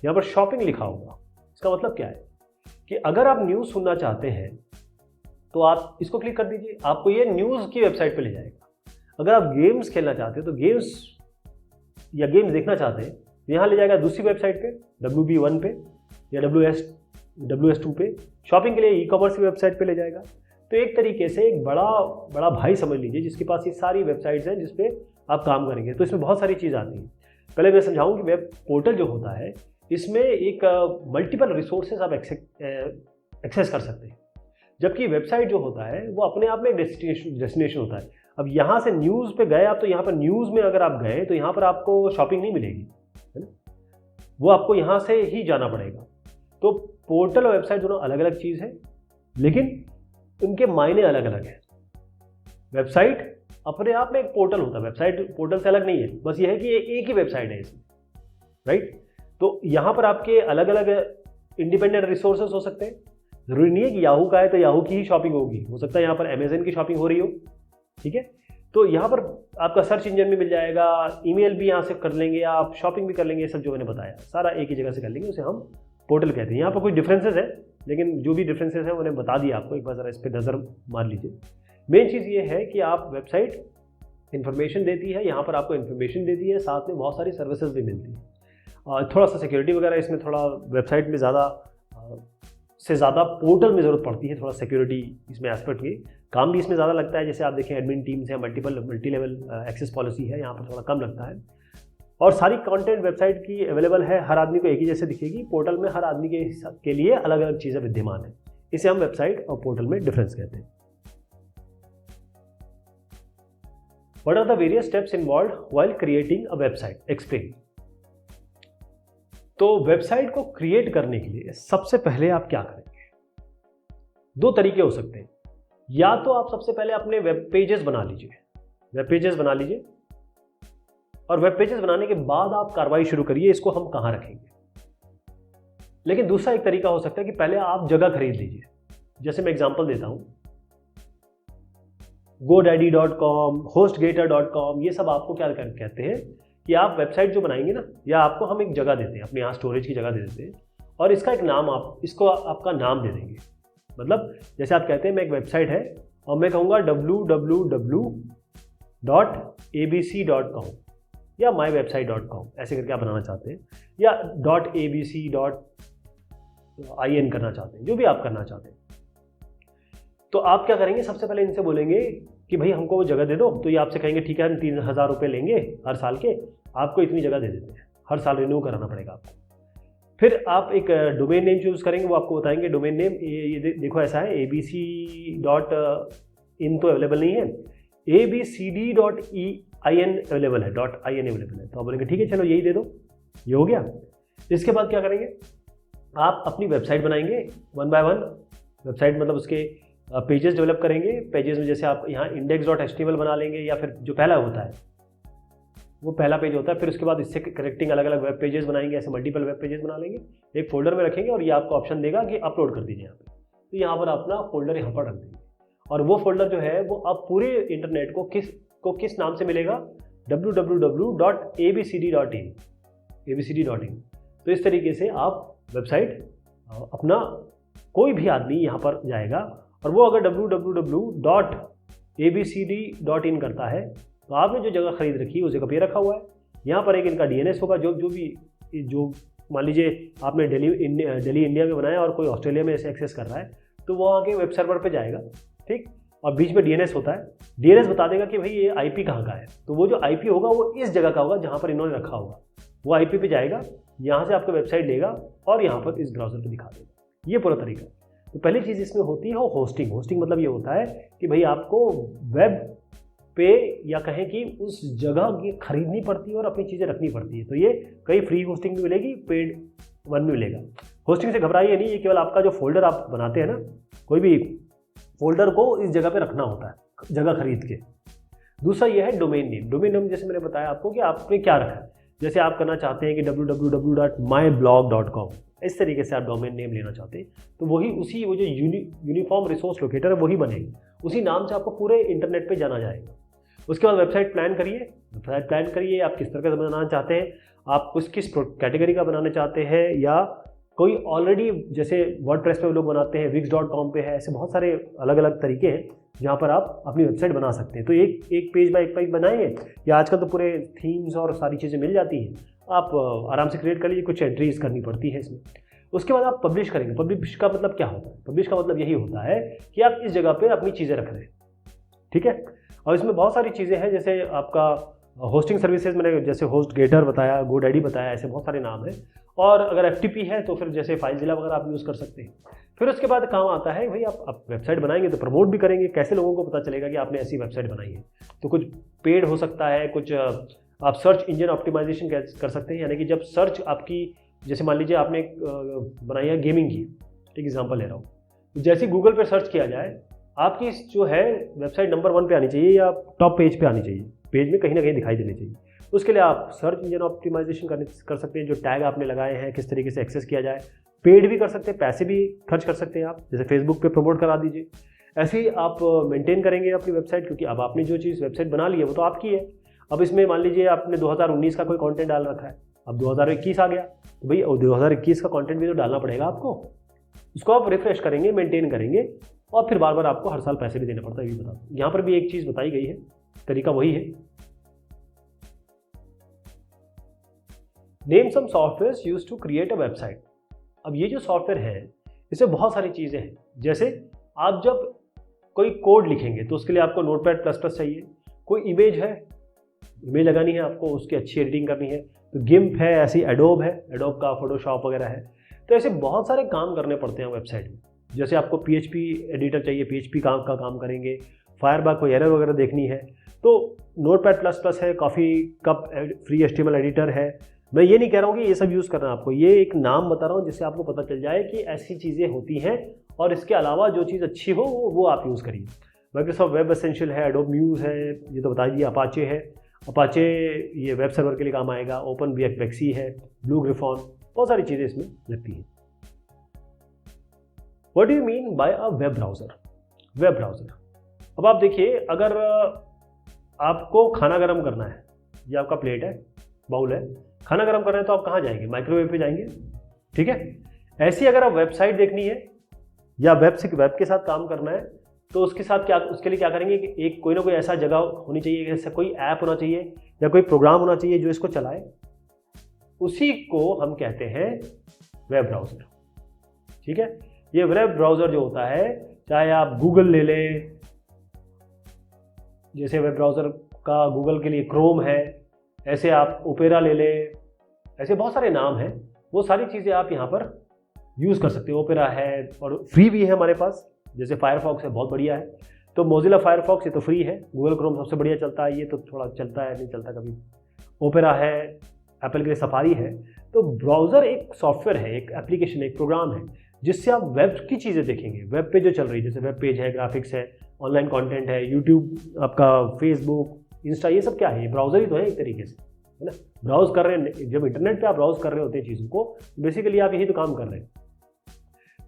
यहाँ पर शॉपिंग लिखा होगा। इसका मतलब क्या है कि अगर आप न्यूज़ सुनना चाहते हैं तो आप इसको क्लिक कर दीजिए, आपको ये न्यूज़ की वेबसाइट पे ले जाएगा। अगर आप गेम्स खेलना चाहते हैं तो गेम्स या गेम्स देखना चाहते हैं तो यहाँ ले जाएगा दूसरी वेबसाइट पे, WB1 पे या WS2 पे। शॉपिंग के लिए E-कॉमर्स की वेबसाइट पे ले जाएगा। तो एक तरीके से एक बड़ा भाई समझ लीजिए जिसके पास ये सारी वेबसाइट्स हैं जिस पे आप काम करेंगे। तो इसमें बहुत सारी चीज़ आती हैं। पहले मैं समझाऊँ कि वेब पोर्टल जो होता है इसमें एक मल्टीपल रिसोर्सेज आप एक्सेस कर सकते हैं, जबकि वेबसाइट जो होता है वो अपने आप में एक डेस्टिनेशन होता है। अब यहाँ से न्यूज़ पे गए आप, तो यहाँ पर न्यूज़ में अगर आप गए तो यहाँ पर आपको शॉपिंग नहीं मिलेगी, है ना, वो आपको यहाँ से ही जाना पड़ेगा। तो पोर्टल और वेबसाइट दोनों अलग अलग चीज़ है, लेकिन उनके मायने अलग अलग हैं। वेबसाइट अपने आप में एक पोर्टल होता है, वेबसाइट पोर्टल से अलग नहीं है, बस ये है कि ये एक ही वेबसाइट है इसमें, राइट। तो यहाँ पर आपके अलग अलग इंडिपेंडेंट रिसोर्सेज हो सकते हैं। ज़रूरी नहीं है कि याहू का है तो याहू की ही शॉपिंग होगी, हो सकता है यहाँ पर अमेजन की शॉपिंग हो रही हो, ठीक है। तो यहाँ पर आपका सर्च इंजन भी मिल जाएगा, ईमेल भी यहाँ से कर लेंगे, आप शॉपिंग भी कर लेंगे, ये सब जो मैंने बताया सारा एक ही जगह से कर लेंगे, उसे हम पोर्टल कहते हैं। यहाँ पर कुछ डिफरेंसेस है, लेकिन जो भी डिफरेंसेस है उन्हें बता दिया आपको, एक बार ज़रा इस पर नज़र मार लीजिए। मेन चीज़ ये है कि आप वेबसाइट इन्फॉर्मेशन देती है, यहाँ पर आपको इन्फॉर्मेशन देती है, साथ में बहुत सारी सर्विसेज भी मिलती है। थोड़ा सा सिक्योरिटी वगैरह इसमें, थोड़ा वेबसाइट में ज़्यादा पोर्टल में ज़रूरत पड़ती है, थोड़ा सिक्योरिटी इसमें एस्पेक्ट की काम भी इसमें ज़्यादा लगता है। जैसे आप देखें एडमिन टीम्स है, मल्टी लेवल एक्सेस पॉलिसी है, यहाँ पर थोड़ा कम लगता है। और सारी कंटेंट वेबसाइट की अवेलेबल है, हर आदमी को एक ही जैसे दिखेगी। पोर्टल में हर आदमी के लिए अलग अलग चीज़ें विद्यमान है, इसे हम वेबसाइट और पोर्टल में डिफरेंस कहते हैं। What are the various steps involved while creating a website? Explain. तो वेबसाइट को क्रिएट करने के लिए सबसे पहले आप क्या करेंगे? दो तरीके हो सकते हैं। या तो आप सबसे पहले अपने वेब पेजेस बना लीजिए, और वेब पेजेस बनाने के बाद आप कार्रवाई शुरू करिए, इसको हम कहाँ रखेंगे। लेकिन दूसरा एक तरीका हो सकता है कि पहले आप जगह खरीद लीजिए। जैसे मैं एग्जांपल देता हूं, godaddy.com, hostgator.com, ये सब आपको क्या कहते हैं कि आप वेबसाइट जो बनाएंगे ना, या आपको हम एक जगह देते हैं, अपने यहाँ स्टोरेज की जगह दे देते हैं, और इसका एक नाम, आप इसको आपका नाम दे देंगे। मतलब जैसे आप कहते हैं मैं एक वेबसाइट है और मैं कहूँगा www.abc.com या mywebsite.com, ऐसे करके आप बनाना चाहते हैं, या .abc.in करना चाहते हैं, जो भी आप करना चाहते हैं। तो आप क्या करेंगे, सबसे पहले इनसे बोलेंगे कि भाई हमको वो जगह दे दो। तो ये आपसे कहेंगे ठीक है, हम 3000 रुपये लेंगे हर साल के, आपको इतनी जगह दे देते हैं, हर साल रिन्यू कराना पड़ेगा आपको। फिर आप एक डोमेन नेम चूज़ करेंगे, वो आपको बताएंगे डोमेन नेम, ये देखो ऐसा है, abc.in तो अवेलेबल नहीं है, abcd.in अवेलेबल है, .in अवेलेबल है। तो आप बोलेंगे ठीक है चलो यही दे दो, ये हो गया। इसके बाद क्या करेंगे, आप अपनी वेबसाइट बनाएंगे 1 by 1 वेबसाइट, मतलब उसके पेजेस डेवलप करेंगे। पेजेस में जैसे आप यहाँ index.html बना लेंगे, या फिर जो पहला होता है वो पहला पेज होता है। फिर उसके बाद इससे कनेक्टिंग अलग अलग वेब पेजेस बनाएंगे, ऐसे मल्टीपल वेब पेजेस बना लेंगे, एक फोल्डर में रखेंगे और ये आपको ऑप्शन देगा कि अपलोड कर दीजिए यहाँ पे। तो यहाँ पर अपना फोल्डर यहाँ पर रख देंगे और वो फोल्डर जो है वो आप पूरे इंटरनेट को किस नाम से मिलेगा, www.abcd.in। तो इस तरीके से आप वेबसाइट अपना कोई भी आदमी यहाँ पर जाएगा और वो अगर www.abcd.in करता है तो आपने जो जगह खरीद रखी है उस जगह पे रखा हुआ है। यहाँ पर एक इनका DNS होगा, जो मान लीजिए आपने दिल्ली इंडिया में बनाया और कोई ऑस्ट्रेलिया में ऐसे एक्सेस कर रहा है तो वो आगे वेब सर्वर पे जाएगा, ठीक। और बीच में DNS होता है, DNS बता देगा कि भाई ये IP कहाँ का है। तो वो जो IP होगा वो इस जगह का होगा जहाँ पर इन्होंने रखा होगा, वो IP पे जाएगा, यहाँ से आपको वेबसाइट लेगा और यहाँ पर इस ब्राउज़र पे दिखा देगा। ये पूरा तरीका। तो पहली चीज़ इसमें होती है वो होस्टिंग। होस्टिंग मतलब ये होता है कि भाई आपको वेब पे या कहें कि उस जगह की खरीदनी पड़ती है और अपनी चीज़ें रखनी पड़ती है। तो ये कई फ्री होस्टिंग भी मिलेगी, पेड वन भी मिलेगा। होस्टिंग से घबराइए नहीं, ये केवल आपका जो फोल्डर आप बनाते हैं ना, कोई भी फोल्डर को इस जगह पे रखना होता है जगह खरीद के। दूसरा ये है डोमेन नेम। डोमेन नेम जैसे मैंने बताया आपको कि आपने क्या रखा है, जैसे आप करना चाहते हैं कि www.myblog.com, इस तरीके से आप डोमेन नेम लेना चाहते हैं तो वही उसी वो जो यूनिफॉर्म रिसोर्स लोकेटर है वही बनेगी, उसी नाम से आपको पूरे इंटरनेट पे जाना जाएगा। उसके बाद वेबसाइट प्लान करिए, आप किस तरह का बनाना चाहते हैं, आप किस कैटेगरी का बनाना चाहते हैं, या कोई ऑलरेडी जैसे वर्डप्रेस पे लोग बनाते हैं, wix.com पे है, ऐसे बहुत सारे अलग अलग तरीके हैं जहाँ पर आप अपनी वेबसाइट बना सकते हैं। तो एक पेज बाय एक पेज बनाएंगे, या आजकल तो पूरे थीम्स और सारी चीज़ें मिल जाती हैं, आप आराम से क्रिएट कर लीजिए, कुछ एंट्रीज करनी पड़ती है इसमें। उसके बाद आप पब्लिश करेंगे। पब्लिश का मतलब क्या होता है? पब्लिश का मतलब यही होता है कि आप इस जगह पे अपनी चीज़ें रख रहे हैं, ठीक है। और इसमें बहुत सारी चीज़ें हैं, जैसे आपका होस्टिंग सर्विसेज मैंने जैसे HostGator बताया, GoDaddy बताया, ऐसे बहुत सारे नाम हैं। और अगर FTP है तो फिर जैसे FileZilla वगैरह आप यूज़ कर सकते हैं। फिर उसके बाद काम आता है भाई आप वेबसाइट बनाएंगे तो प्रमोट भी करेंगे। कैसे लोगों को पता चलेगा कि आपने ऐसी वेबसाइट बनाई है? तो कुछ पेड हो सकता है, कुछ आप सर्च इंजन ऑप्टिमाइजेशन कर सकते हैं, यानी कि जब सर्च आपकी, जैसे मान लीजिए आपने बनाई है गेमिंग की, एक एग्जांपल ले रहा हूँ, जैसे गूगल पर सर्च किया जाए आपकी जो है वेबसाइट नंबर 1 पे आनी चाहिए या टॉप पेज पे आनी चाहिए, पेज में कहीं ना कहीं दिखाई देनी चाहिए। उसके लिए आप सर्च इंजन ऑप्टिमाइजेशन कर सकते हैं, जो टैग आपने लगाए हैं किस तरीके से एक्सेस किया जाए। पेड भी कर सकते हैं, पैसे भी खर्च कर सकते हैं आप, जैसे फेसबुक पे प्रमोट करा दीजिए। ऐसे ही आप मेंटेन करेंगे अपनी वेबसाइट, क्योंकि अब आपने जो चीज़ वेबसाइट बना ली है वो तो आपकी है। अब इसमें मान लीजिए आपने 2019 का कोई कंटेंट डाल रखा है, अब 2021 आ गया तो भाई 2021 का कंटेंट भी तो डालना पड़ेगा आपको। उसको आप रिफ्रेश करेंगे, मेंटेन करेंगे, और फिर बार बार आपको हर साल पैसे भी देने पड़ता है, ये बता दूं। यहाँ पर भी एक चीज़ बताई गई है, तरीका वही है। Name some software used to create a website. अब ये जो सॉफ्टवेयर है इसमें बहुत सारी चीज़ें हैं, जैसे आप जब कोई कोड लिखेंगे तो उसके लिए आपको Notepad++ चाहिए। कोई इमेज है, इमेज लगानी है आपको, उसकी अच्छी एडिटिंग करनी है तो GIMP है, ऐसी एडोब है, एडोब का फोटोशॉप वगैरह है। तो ऐसे बहुत सारे काम करने पड़ते हैं वेबसाइट में। जैसे आपको PHP एडिटर चाहिए, PHP का काम करेंगे। फायरबॉक्स कोई एरर वगैरह देखनी है तो Notepad++ है, coffee cup free HTML editor है। मैं ये नहीं कह रहा हूँ कि ये सब यूज़ करना है आपको, ये एक नाम बता रहा हूँ जिससे आपको पता चल जाए कि ऐसी चीज़ें होती हैं और इसके अलावा जो चीज़ अच्छी हो वो आप यूज़ करिए। माइक्रोसॉफ्ट वेब एसेंशियल है, एडोब म्यूज़ है, ये तो बता दीजिए। अपाचे है, अपाचे ये वेब सर्वर के लिए काम आएगा। ओपनवीएक्सी है, ब्लू ग्रिफॉन, बहुत सारी चीज़ें इसमें लगती हैं। What do you mean by a web browser? Web browser, अब आप देखिए, अगर आपको खाना गर्म करना है, ये आपका प्लेट है, बाउल है, खाना गर्म करना है तो आप कहाँ जाएंगे? माइक्रोवेव पे जाएंगे, ठीक है। ऐसी अगर आप वेबसाइट देखनी है या वेब के साथ काम करना है तो उसके लिए क्या करेंगे कि एक कोई ना कोई ऐसा जगह होनी चाहिए, जैसे कोई ऐप होना चाहिए या कोई प्रोग्राम होना चाहिए जो इसको चलाए, उसी को हम कहते हैं वेब ब्राउज़र, ठीक है। ये वेब ब्राउज़र जो होता है, चाहे आप गूगल ले लें, जैसे वेब ब्राउज़र का गूगल के लिए क्रोम है, ऐसे आप ओपेरा ले लें, ऐसे बहुत सारे नाम हैं। वो सारी चीज़ें आप यहाँ पर यूज़ कर सकते हो। ओपेरा है और फ्री भी है हमारे पास, जैसे फायरफॉक्स है, बहुत बढ़िया है। तो मोजिला फायरफॉक्स ये तो फ्री है, गूगल क्रोम सबसे बढ़िया चलता है, ये तो थोड़ा चलता है नहीं चलता कभी। ओपेरा है, एप्पल के लिए सफारी है। तो ब्राउज़र एक सॉफ्टवेयर है, एक एप्लीकेशन, एक प्रोग्राम है जिससे आप वेब की चीज़ें देखेंगे, वेब पे जो चल रही है, जैसे वेब पेज है, ग्राफिक्स है, ऑनलाइन कंटेंट है, यूट्यूब, आपका फेसबुक, इंस्टा, ये सब क्या है? ये ब्राउज़र ही तो है एक तरीके से। है ना। ब्राउज कर रहे हैं, जब इंटरनेट पे आप ब्राउज कर रहे होते हैं चीज़ों को, बेसिकली आप यही तो काम कर रहे हैं।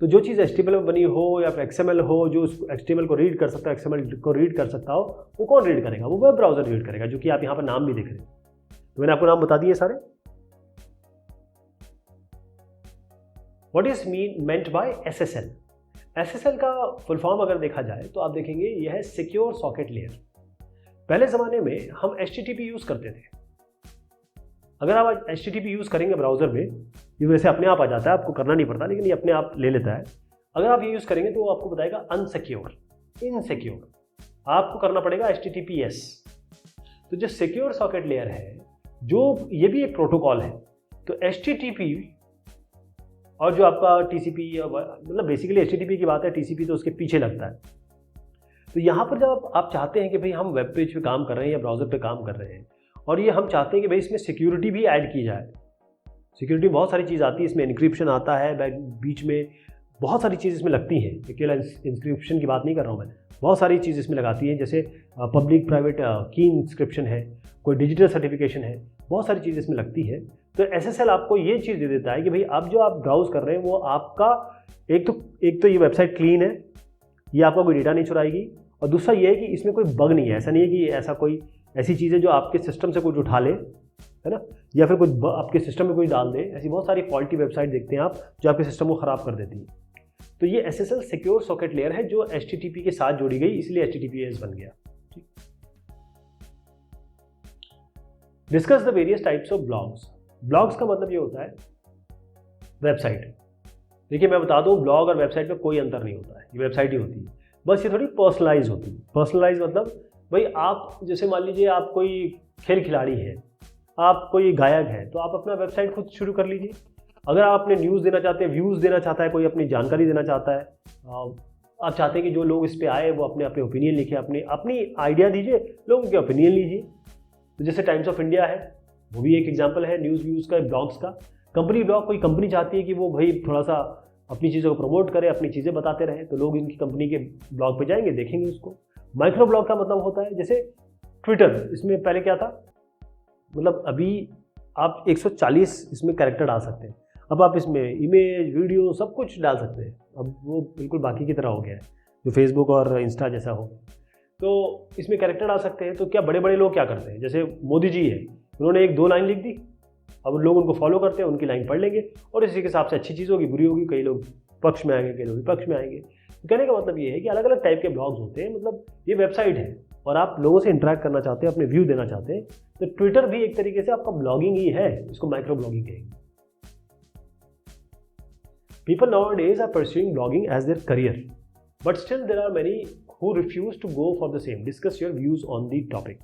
तो जो चीज़ HTML में बनी हो या फिर XML हो, जो उस HTML को रीड कर सकता है, XML को रीड कर सकता हो, वो कौन रीड करेगा? वो वेब ब्राउजर रीड करेगा, जो कि आप यहाँ पर नाम भी देख रहे हैं। तो मैंने आपको नाम बता दिए सारे। What is meant by SSL? SSL का फुल फॉर्म अगर देखा जाए तो आप देखेंगे यह है सिक्योर सॉकेट लेयर। पहले ज़माने में हम HTTP यूज़ करते थे। अगर आप HTTP यूज़ करेंगे ब्राउज़र में, ये वैसे अपने आप आ जाता है, आपको करना नहीं पड़ता, लेकिन ये अपने आप ले लेता है। अगर आप ये यूज़ करेंगे तो वो आपको बताएगा अनसिक्योर, इनसिक्योर। आपको करना पड़ेगा HTTPS। तो जो सिक्योर सॉकेट लेयर है, जो ये भी एक प्रोटोकॉल है, तो HTTP और जो आपका TCP, मतलब बेसिकली HTTP की बात है, TCP तो उसके पीछे लगता है। तो यहाँ पर जब आप चाहते हैं कि भाई हम वेब पेज पे काम कर रहे हैं या ब्राउज़र पे काम कर रहे हैं, और ये हम चाहते हैं कि भाई इसमें सिक्योरिटी भी ऐड की जाए। सिक्योरिटी बहुत सारी चीज़ आती है इसमें, एन्क्रिप्शन आता है, बीच में बहुत सारी चीज़ इसमें लगती हैं। अकेला इंस्क्रिप्शन की बात नहीं कर रहा हूँ मैं, बहुत सारी चीज़ इसमें लगाती है, जैसे पब्लिक प्राइवेट की इंस्क्रिप्शन है, कोई डिजिटल सर्टिफिकेशन है, बहुत सारी चीज़ इसमें लगती है। तो SSL आपको ये चीज़ दे देता है कि भाई अब जो आप ब्राउज़ कर रहे हैं वो आपका एक तो ये वेबसाइट क्लीन है, ये आपका कोई डेटा नहीं चुराएगी, और दूसरा ये है कि इसमें कोई बग नहीं है। ऐसा नहीं है कि ऐसा कोई ऐसी चीज़ है जो आपके सिस्टम से कुछ उठा ले, है ना, या फिर कुछ आपके सिस्टम में कोई डाल दे। ऐसी बहुत सारी फॉल्टी वेबसाइट देखते हैं आप जो आपके सिस्टम को ख़राब कर देती है। तो ये SSL सिक्योर सॉकेट लेयर है जो HTTP के साथ जोड़ी गई, इसलिए HTTPS बन गया। Discuss the various types of blogs. Blogs का मतलब ये होता है वेबसाइट। देखिए मैं बता दूं, ब्लॉग और वेबसाइट में कोई अंतर नहीं होता है, ये वेबसाइट ही होती है, बस ये थोड़ी पर्सनलाइज होती है। पर्सनलाइज मतलब भाई आप जैसे मान लीजिए आप कोई खेल खिलाड़ी हैं, आप कोई गायक हैं, तो आप अपना वेबसाइट खुद शुरू कर लीजिए। अगर आप अपने न्यूज़ देना चाहते हैं, व्यूज़ देना चाहता है, कोई अपनी जानकारी देना चाहता है, आप चाहते हैं कि जो लोग इस पे आए वो अपने अपने ओपिनियन लिखे, अपनी आइडिया दीजिए, लोगों के ओपिनियन लीजिए। तो जैसे टाइम्स ऑफ इंडिया है, वो भी एक एग्जाम्पल है न्यूज़ व्यूज़ का, ब्लॉग्स का। कंपनी ब्लॉग, कोई कंपनी चाहती है कि वो भाई थोड़ा सा अपनी चीज़ों को प्रमोट करे, अपनी चीज़ें बताते रहे, तो लोग इनकी कंपनी के ब्लॉग पे जाएंगे, देखेंगे उसको। माइक्रो ब्लॉग का मतलब होता है जैसे ट्विटर, इसमें पहले क्या था, मतलब अभी आप 140 इसमें कैरेक्टर डाल सकते हैं, अब आप इसमें इमेज, वीडियो सब कुछ डाल सकते हैं। अब वो बिल्कुल बाकी की तरह हो गया है, जो फेसबुक और इंस्टा जैसा हो। तो इसमें कैरेक्टर डाल सकते हैं। तो क्या बड़े बड़े लोग क्या करते हैं, जैसे मोदी जी है, उन्होंने 1-2 लाइन लिख दी, अब लोग उनको फॉलो करते हैं, उनकी लाइन पढ़ लेंगे और इसी के हिसाब से अच्छी चीज़ होगी, बुरी होगी, कई लोग पक्ष में आएंगे, कई लोग विपक्ष में आएंगे। तो कहने का मतलब ये है कि अलग अलग टाइप के ब्लॉग्स होते हैं। मतलब ये वेबसाइट है और आप लोगों से इंटरेक्ट करना चाहते हैं, अपने व्यू देना चाहते हैं, तो ट्विटर भी एक तरीके से आपका ब्लॉगिंग ही है, इसको माइक्रो ब्लॉगिंग कहेंगे। People nowadays are pursuing blogging as their career, but still there are many who refuse to go for the same. Discuss your views on the topic.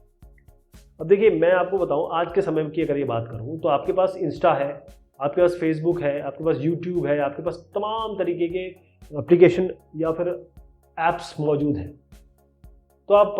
अब देखिए मैं आपको बताऊं, आज के समय की अगर ये बात करूं तो आपके पास इंस्टा है, आपके पास फेसबुक है, आपके पास यूट्यूब है, आपके पास तमाम तरीके के एप्लीकेशन या फिर एप्स मौजूद हैं। तो आप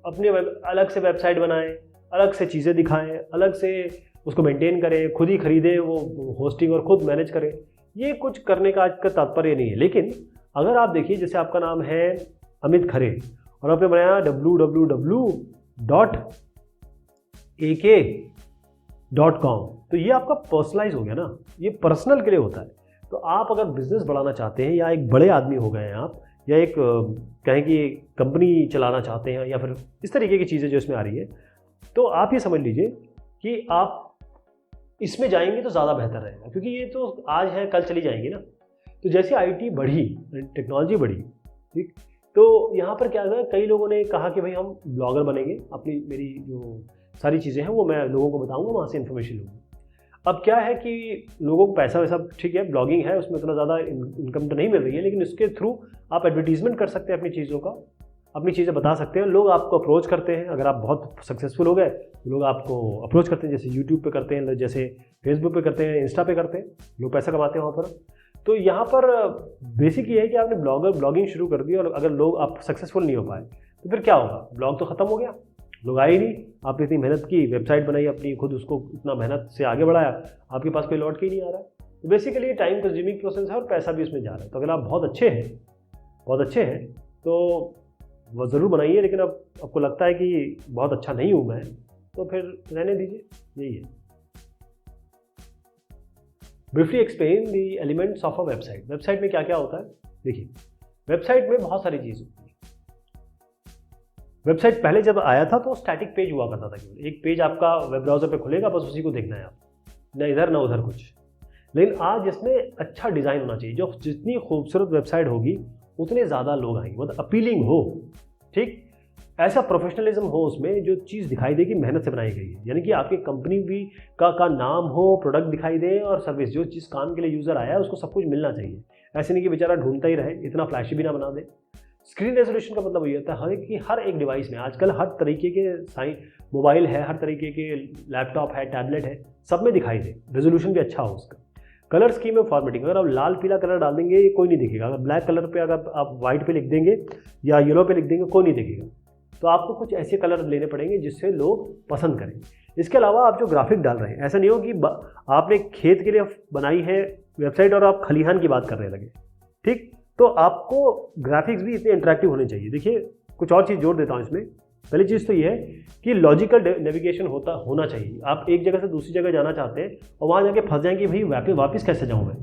अपने अलग से वेबसाइट बनाएं, अलग से चीज़ें दिखाएं, अलग से उसको मेंटेन करें, खुद ही खरीदें वो होस्टिंग और खुद मैनेज करें। ये कुछ करने का आज का तात्पर्य नहीं है। लेकिन अगर आप देखिए, जैसे आपका नाम है अमित खरे और आपने बनाया www.ak.com, तो ये आपका पर्सनलाइज हो गया ना, ये पर्सनल के लिए होता है। तो आप अगर बिजनेस बढ़ाना चाहते हैं या एक बड़े आदमी हो गए हैं आप, या एक कहें कि कंपनी चलाना चाहते हैं, या फिर इस तरीके की चीज़ें जो इसमें आ रही है, तो आप ये समझ लीजिए कि आप इसमें जाएंगे तो ज़्यादा बेहतर रहेगा, क्योंकि ये तो आज है कल चली जाएंगी ना। तो जैसे IT बढ़ी, टेक्नोलॉजी बढ़ी, ठीक, तो यहाँ पर क्या है, कई लोगों ने कहा कि भाई हम ब्लॉगर बनेंगे, मेरी जो सारी चीज़ें हैं वो मैं लोगों को बताऊँगा, वहाँ से इन्फॉर्मेशन लूँगा। अब क्या है कि लोगों को पैसा वैसा ठीक है, ब्लॉगिंग है, उसमें इतना ज़्यादा इनकम तो नहीं मिल रही है, लेकिन इसके थ्रू आप एडवर्टीजमेंट कर सकते हैं अपनी चीज़ों का, अपनी चीज़ें बता सकते हैं। लोग आपको अप्रोच करते हैं, अगर आप बहुत सक्सेसफुल हो गए तो लोग आपको अप्रोच करते हैं, जैसे यूट्यूब पे करते हैं, जैसे फेसबुक पे करते हैं, इंस्टा पे करते हैं, लोग पैसा कमाते हैं वहाँ पर। तो यहाँ पर बेसिक ये है कि आपने ब्लॉगिंग शुरू कर दी और अगर लोग आप सक्सेसफुल नहीं हो पाए तो फिर क्या होगा, ब्लॉग तो ख़त्म हो गया, लोग आए ही नहीं। आपने इतनी मेहनत की, वेबसाइट बनाई अपनी, खुद उसको इतना मेहनत से आगे बढ़ाया, आपके पास कोई लौट के ही नहीं आ रहा है। तो बेसिकली टाइम कंज्यूमिंग प्रोसेस है और पैसा भी उसमें जा रहा है। तो अगर आप बहुत अच्छे हैं तो वो ज़रूर बनाइए, लेकिन अब आपको लगता है कि बहुत अच्छा नहीं हूँ मैं, तो फिर रहने दीजिए, यही है। Briefly explain the elements of a website. Website में क्या क्या होता है? देखिए, वेबसाइट में बहुत सारी चीज़ होती है। वेबसाइट पहले जब आया था तो स्टैटिक पेज हुआ करता था, केवल एक पेज आपका वेब ब्राउजर पे खुलेगा, बस उसी को देखना है आप, ना इधर ना उधर कुछ। लेकिन आज इसमें अच्छा डिज़ाइन होना चाहिए। जो जितनी खूबसूरत वेबसाइट होगी उतने ज़्यादा लोग आएंगे, मतलब अपीलिंग हो, ठीक, ऐसा प्रोफेशनलिज्म हो उसमें, जो चीज़ दिखाई दे कि मेहनत से बनाई गई है, यानी कि आपकी कंपनी भी का नाम हो, प्रोडक्ट दिखाई दे और सर्विस, जो जिस काम के लिए यूज़र आया है उसको सब कुछ मिलना चाहिए। ऐसे नहीं कि बेचारा ढूंढता ही रहे, इतना फ्लैशी भी ना बना दे। स्क्रीन रेजोल्यूशन का मतलब ये होता है कि हर एक डिवाइस में आजकल हर तरीके के मोबाइल है, हर तरीके के लैपटॉप है, टैबलेट है, सब में दिखाई दे, रेजोल्यूशन भी अच्छा हो उसका। कलर स्कीम में फॉर्मेटिंग, अगर आप लाल पीला कलर डाल देंगे कोई नहीं दिखेगा, अगर ब्लैक कलर पे अगर आप व्हाइट पे लिख देंगे या येलो पे लिख देंगे कोई नहीं दिखेगा। तो आपको कुछ ऐसे कलर लेने पड़ेंगे जिससे लोग पसंद करें। इसके अलावा आप जो ग्राफिक डाल रहे हैं, ऐसा नहीं हो कि आपने खेत के लिए बनाई है वेबसाइट और आप खलिहान की बात करने लगे, ठीक, तो आपको ग्राफिक्स भी इतने इंटरेक्टिव होने चाहिए। देखिए, कुछ और चीज़ जोड़ देता हूँ इसमें। पहली चीज़ तो ये है कि लॉजिकल नेविगेशन होना चाहिए। आप एक जगह से दूसरी जगह जाना चाहते हैं और वहाँ जाके फंस जाएंगे, भाई वापस कैसे जाऊँ मैं।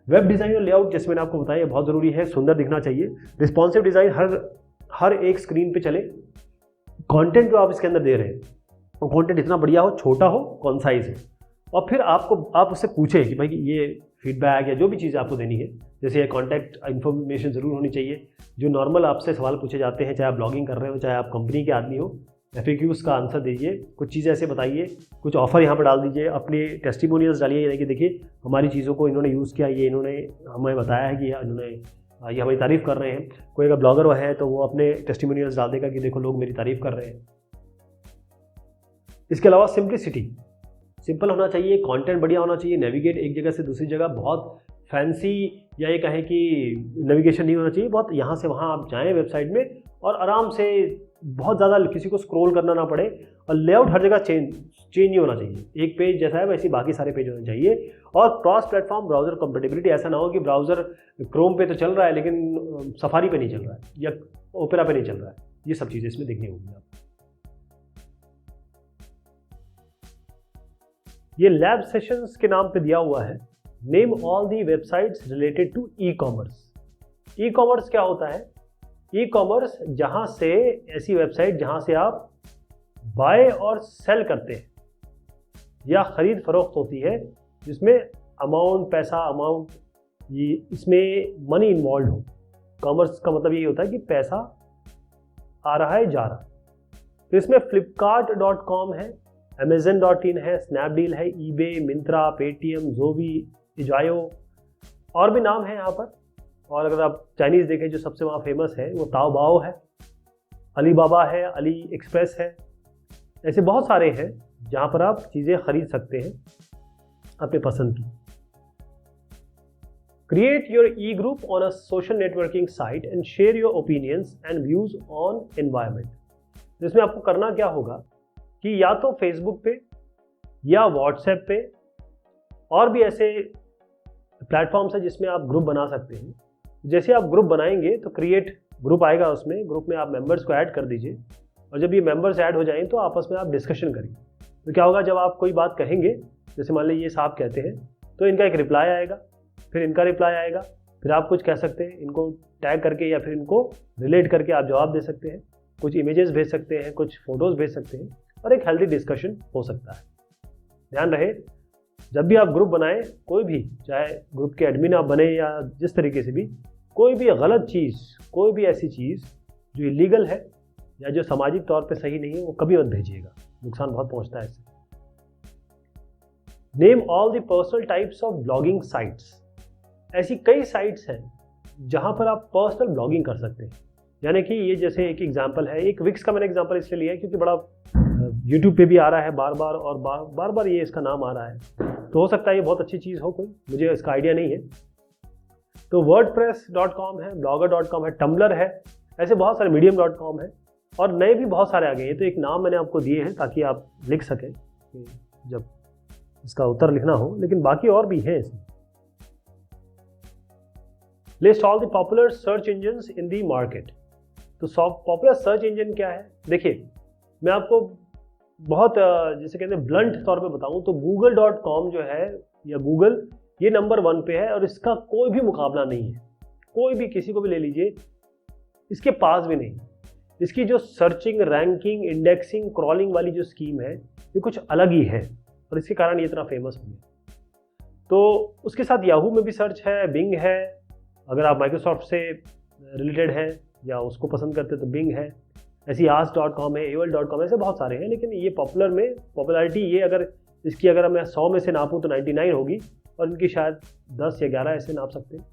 वेब डिज़ाइन और लेआउट, जैसे मैंने आपको बताया, बहुत ज़रूरी है, सुंदर दिखना चाहिए। रिस्पॉन्सिव डिज़ाइन हर एक स्क्रीन पे चले। कंटेंट जो आप इसके अंदर दे रहे हैं वो कंटेंट इतना बढ़िया हो, छोटा हो, कॉन्साइज हो, और फिर आप उससे पूछें कि भाई ये फीडबैक या जो भी चीज़ आपको देनी है, जैसे कॉन्टैक्ट इन्फॉर्मेशन ज़रूर होनी चाहिए। जो नॉर्मल आपसे सवाल पूछे जाते हैं, चाहे आप ब्लॉगिंग कर रहे हो, चाहे आप कंपनी के आदमी हो, FAQs का आंसर दीजिए, कुछ चीज़ें ऐसे बताइए, कुछ ऑफर यहाँ पर डाल दीजिए, अपने टेस्टिमोनियल्स डालिए, यानी कि देखिए हमारी चीज़ों को इन्होंने यूज़ किया, ये इन्होंने हमें बताया है कि इन्होंने ये हमारी तारीफ़ कर रहे हैं। कोई अगर ब्लॉगर है तो वो अपने टेस्टिमोनियल्स डाल देगा कि देखो लोग मेरी तारीफ़ कर रहे हैं। इसके अलावा सिंपलिसिटी, सिंपल होना चाहिए, कंटेंट बढ़िया होना चाहिए, नेविगेट एक जगह से दूसरी जगह बहुत फैंसी या ये कहें कि नेविगेशन नहीं होना चाहिए। बहुत यहाँ से वहाँ आप जाएं वेबसाइट में और आराम से, बहुत ज़्यादा किसी को स्क्रॉल करना ना पड़े, और लेआउट हर जगह चेंज नहीं होना चाहिए। एक पेज जैसा है वैसे बाकी सारे पेज होने चाहिए। और क्रॉस प्लेटफॉर्म ब्राउजर कंपेटेबिलिटी, ऐसा ना हो कि ब्राउज़र क्रोम पे तो चल रहा है लेकिन सफारी पे नहीं चल रहा है या ओपेरा पे नहीं चल रहा है। ये सब चीज़ें इसमें देखनी होगी आप। ये लैब सेशंस के नाम पे दिया हुआ है, name all the websites related to e commerce. E commerce क्या होता है? ई कॉमर्स जहां से, ऐसी वेबसाइट जहां से आप बाय और सेल करते हैं या खरीद फरोख्त होती है, जिसमें अमाउंट ये इसमें मनी इन्वॉल्व हो। कॉमर्स का मतलब ये होता है कि पैसा आ रहा है, जा रहा है। तो इसमें flipkart.com है, amazon.in है, स्नैपडील है, ईबे, मिंत्रा, पेटीएम, जोवी, इजायो, और भी नाम है यहाँ पर। और अगर आप चाइनीज़ देखें, जो सबसे वहाँ फेमस है वो ताओबाओ है, अलीबाबा है, अली एक्सप्रेस है। ऐसे बहुत सारे हैं जहाँ पर आप चीज़ें खरीद सकते हैं अपने पसंद की। Create your E group on a social networking site and share your opinions and views on environment. जिसमें आपको करना क्या होगा कि या तो फेसबुक पे या व्हाट्सएप पे और भी ऐसे प्लेटफॉर्म्स है जिसमें आप ग्रुप बना सकते हैं। जैसे आप ग्रुप बनाएंगे तो क्रिएट ग्रुप आएगा, उसमें ग्रुप में आप मेंबर्स को ऐड कर दीजिए, और जब ये मेंबर्स ऐड हो जाएं तो आपस में आप डिस्कशन करिए। तो क्या होगा, जब आप कोई बात कहेंगे, जैसे मान लीजिए ये साहब कहते हैं, तो इनका एक रिप्लाई आएगा, फिर इनका रिप्लाई आएगा, फिर आप कुछ कह सकते हैं, इनको टैग करके या फिर इनको रिलेट करके आप जवाब दे सकते हैं, कुछ इमेजेस भेज सकते हैं, कुछ फोटोज़ भेज सकते हैं, और एक हेल्दी डिस्कशन हो सकता है। ध्यान रहे, जब भी आप ग्रुप बनाएं, कोई भी, चाहे ग्रुप के एडमिन आप बने या जिस तरीके से भी, कोई भी गलत चीज़, कोई भी ऐसी चीज़ जो इलीगल है या जो सामाजिक तौर पे सही नहीं है, वो कभी मत भेजिएगा, नुकसान बहुत पहुंचता है इससे। Name all the personal types of blogging sites. ऐसी कई साइट्स हैं जहां पर आप पर्सनल ब्लॉगिंग कर सकते हैं। यानी कि ये जैसे एक एग्जांपल है, एक विक्स का मैंने एग्जांपल इसलिए लिया है क्योंकि बड़ा यूट्यूब पे भी आ रहा है बार बार, और बार बार ये इसका नाम आ रहा है, तो हो सकता है ये बहुत अच्छी चीज़ हो, कोई मुझे इसका आइडिया नहीं है। तो wordpress.com है, blogger.com है, टम्बलर है, ऐसे बहुत सारे, medium.com है, और नए भी बहुत सारे आ गए हैं। तो एक नाम मैंने आपको दिए हैं ताकि आप लिख सकें जब इसका उत्तर लिखना हो, लेकिन बाकी और भी हैं इसमें। List all the popular search engines in the market. तो पॉपुलर सर्च इंजन क्या है? देखिए, मैं आपको बहुत जैसे कहते हैं ब्लंट तौर पे बताऊं तो google.com जो है या गूगल, ये नंबर 1 पे है और इसका कोई भी मुकाबला नहीं है। कोई भी किसी को भी ले लीजिए, इसके पास भी नहीं। इसकी जो सर्चिंग, रैंकिंग, इंडेक्सिंग, क्रॉलिंग वाली जो स्कीम है ये कुछ अलग ही है और इसके कारण ये इतना फेमस हो गया। तो उसके साथ याहू में भी सर्च है, बिंग है, अगर आप माइक्रोसॉफ्ट से रिलेटेड हैं या उसको पसंद करते हैं तो बिंग है, ऐसी ask.com है, AOL.com, ऐसे बहुत सारे हैं। लेकिन ये पॉपुलैरिटी ये इसकी अगर मैं 100 में से नापूं तो 99 होगी और इनकी शायद 10 या 11 ऐसे नाप सकते हैं।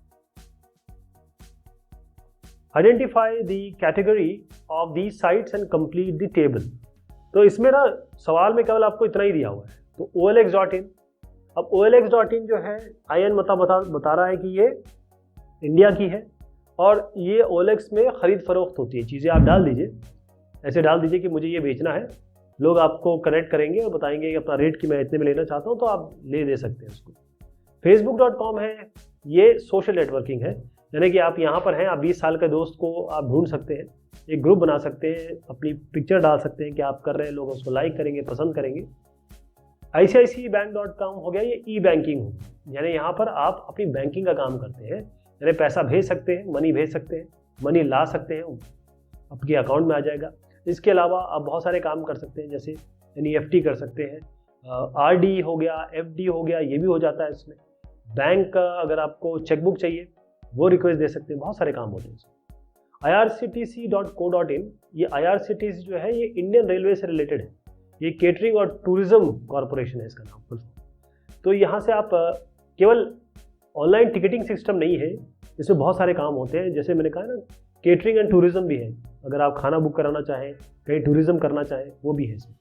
Identify the category of the sites and complete the table. तो इसमें ना सवाल में केवल आपको इतना ही दिया हुआ है। तो OLX.in, अब OLX.in जो है IN बता रहा है कि ये इंडिया की है और ये OLX में ख़रीद फरोख्त होती है। चीज़ें आप डाल दीजिए, ऐसे डाल दीजिए कि मुझे ये बेचना है, लोग आपको कनेक्ट करेंगे और बताएंगे कि अपना रेट कि मैं इतने में लेना चाहता हूँ, तो आप ले दे सकते हैं उसको। Facebook.com है, ये सोशल नेटवर्किंग है, यानी कि आप यहाँ पर हैं, आप 20 साल के दोस्त को आप ढूंढ सकते हैं, एक ग्रुप बना सकते हैं, अपनी पिक्चर डाल सकते हैं कि आप कर रहे हैं, लोग उसको लाइक करेंगे, पसंद करेंगे। ICICIbank.com हो गया, ये ई-बैंकिंग हो, यानी यहाँ पर आप अपनी बैंकिंग का काम करते हैं, यानी पैसा भेज सकते हैं, मनी भेज सकते हैं, मनी ला सकते हैं, आपके अकाउंट में आ जाएगा। इसके अलावा आप बहुत सारे काम कर सकते हैं, जैसे NEFT कर सकते हैं, RD हो गया, FD हो गया, ये भी हो जाता है इसमें। बैंक का अगर आपको चेकबुक चाहिए वो रिक्वेस्ट दे सकते हैं, बहुत सारे काम होते हैं इसमें। irctc.co.in, ये IRCTC जो है ये इंडियन रेलवे से रिलेटेड है, ये केटरिंग और टूरिज्म कॉरपोरेशन है इसका नाम। तो यहाँ से आप केवल ऑनलाइन टिकटिंग सिस्टम नहीं है, इसमें बहुत सारे काम होते हैं, जैसे मैंने कहा ना केटरिंग एंड टूरिज्म भी है, अगर आप खाना बुक कराना चाहें, कहीं टूरिज्म करना चाहें, वो भी है इसमें।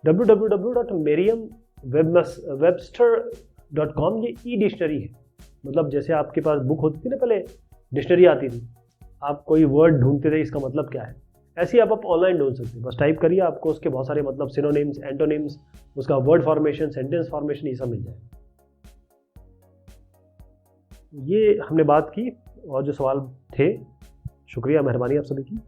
www.merriam-webster.com, ये ई डिक्शनरी है, मतलब जैसे आपके पास बुक होती थी ना पहले, डिक्शनरी आती थी, आप कोई वर्ड ढूंढते थे इसका मतलब क्या है, ऐसे ही आप ऑनलाइन ढूंढ सकते हैं। बस टाइप करिए, आपको उसके बहुत सारे मतलब सिनोनिम्स, एंटोनिम्स, उसका वर्ड फॉर्मेशन, सेंटेंस फॉर्मेशन, ये सब मिल जाए। ये हमने बात की और जो सवाल थे, शुक्रिया, मेहरबानी आप सभी की।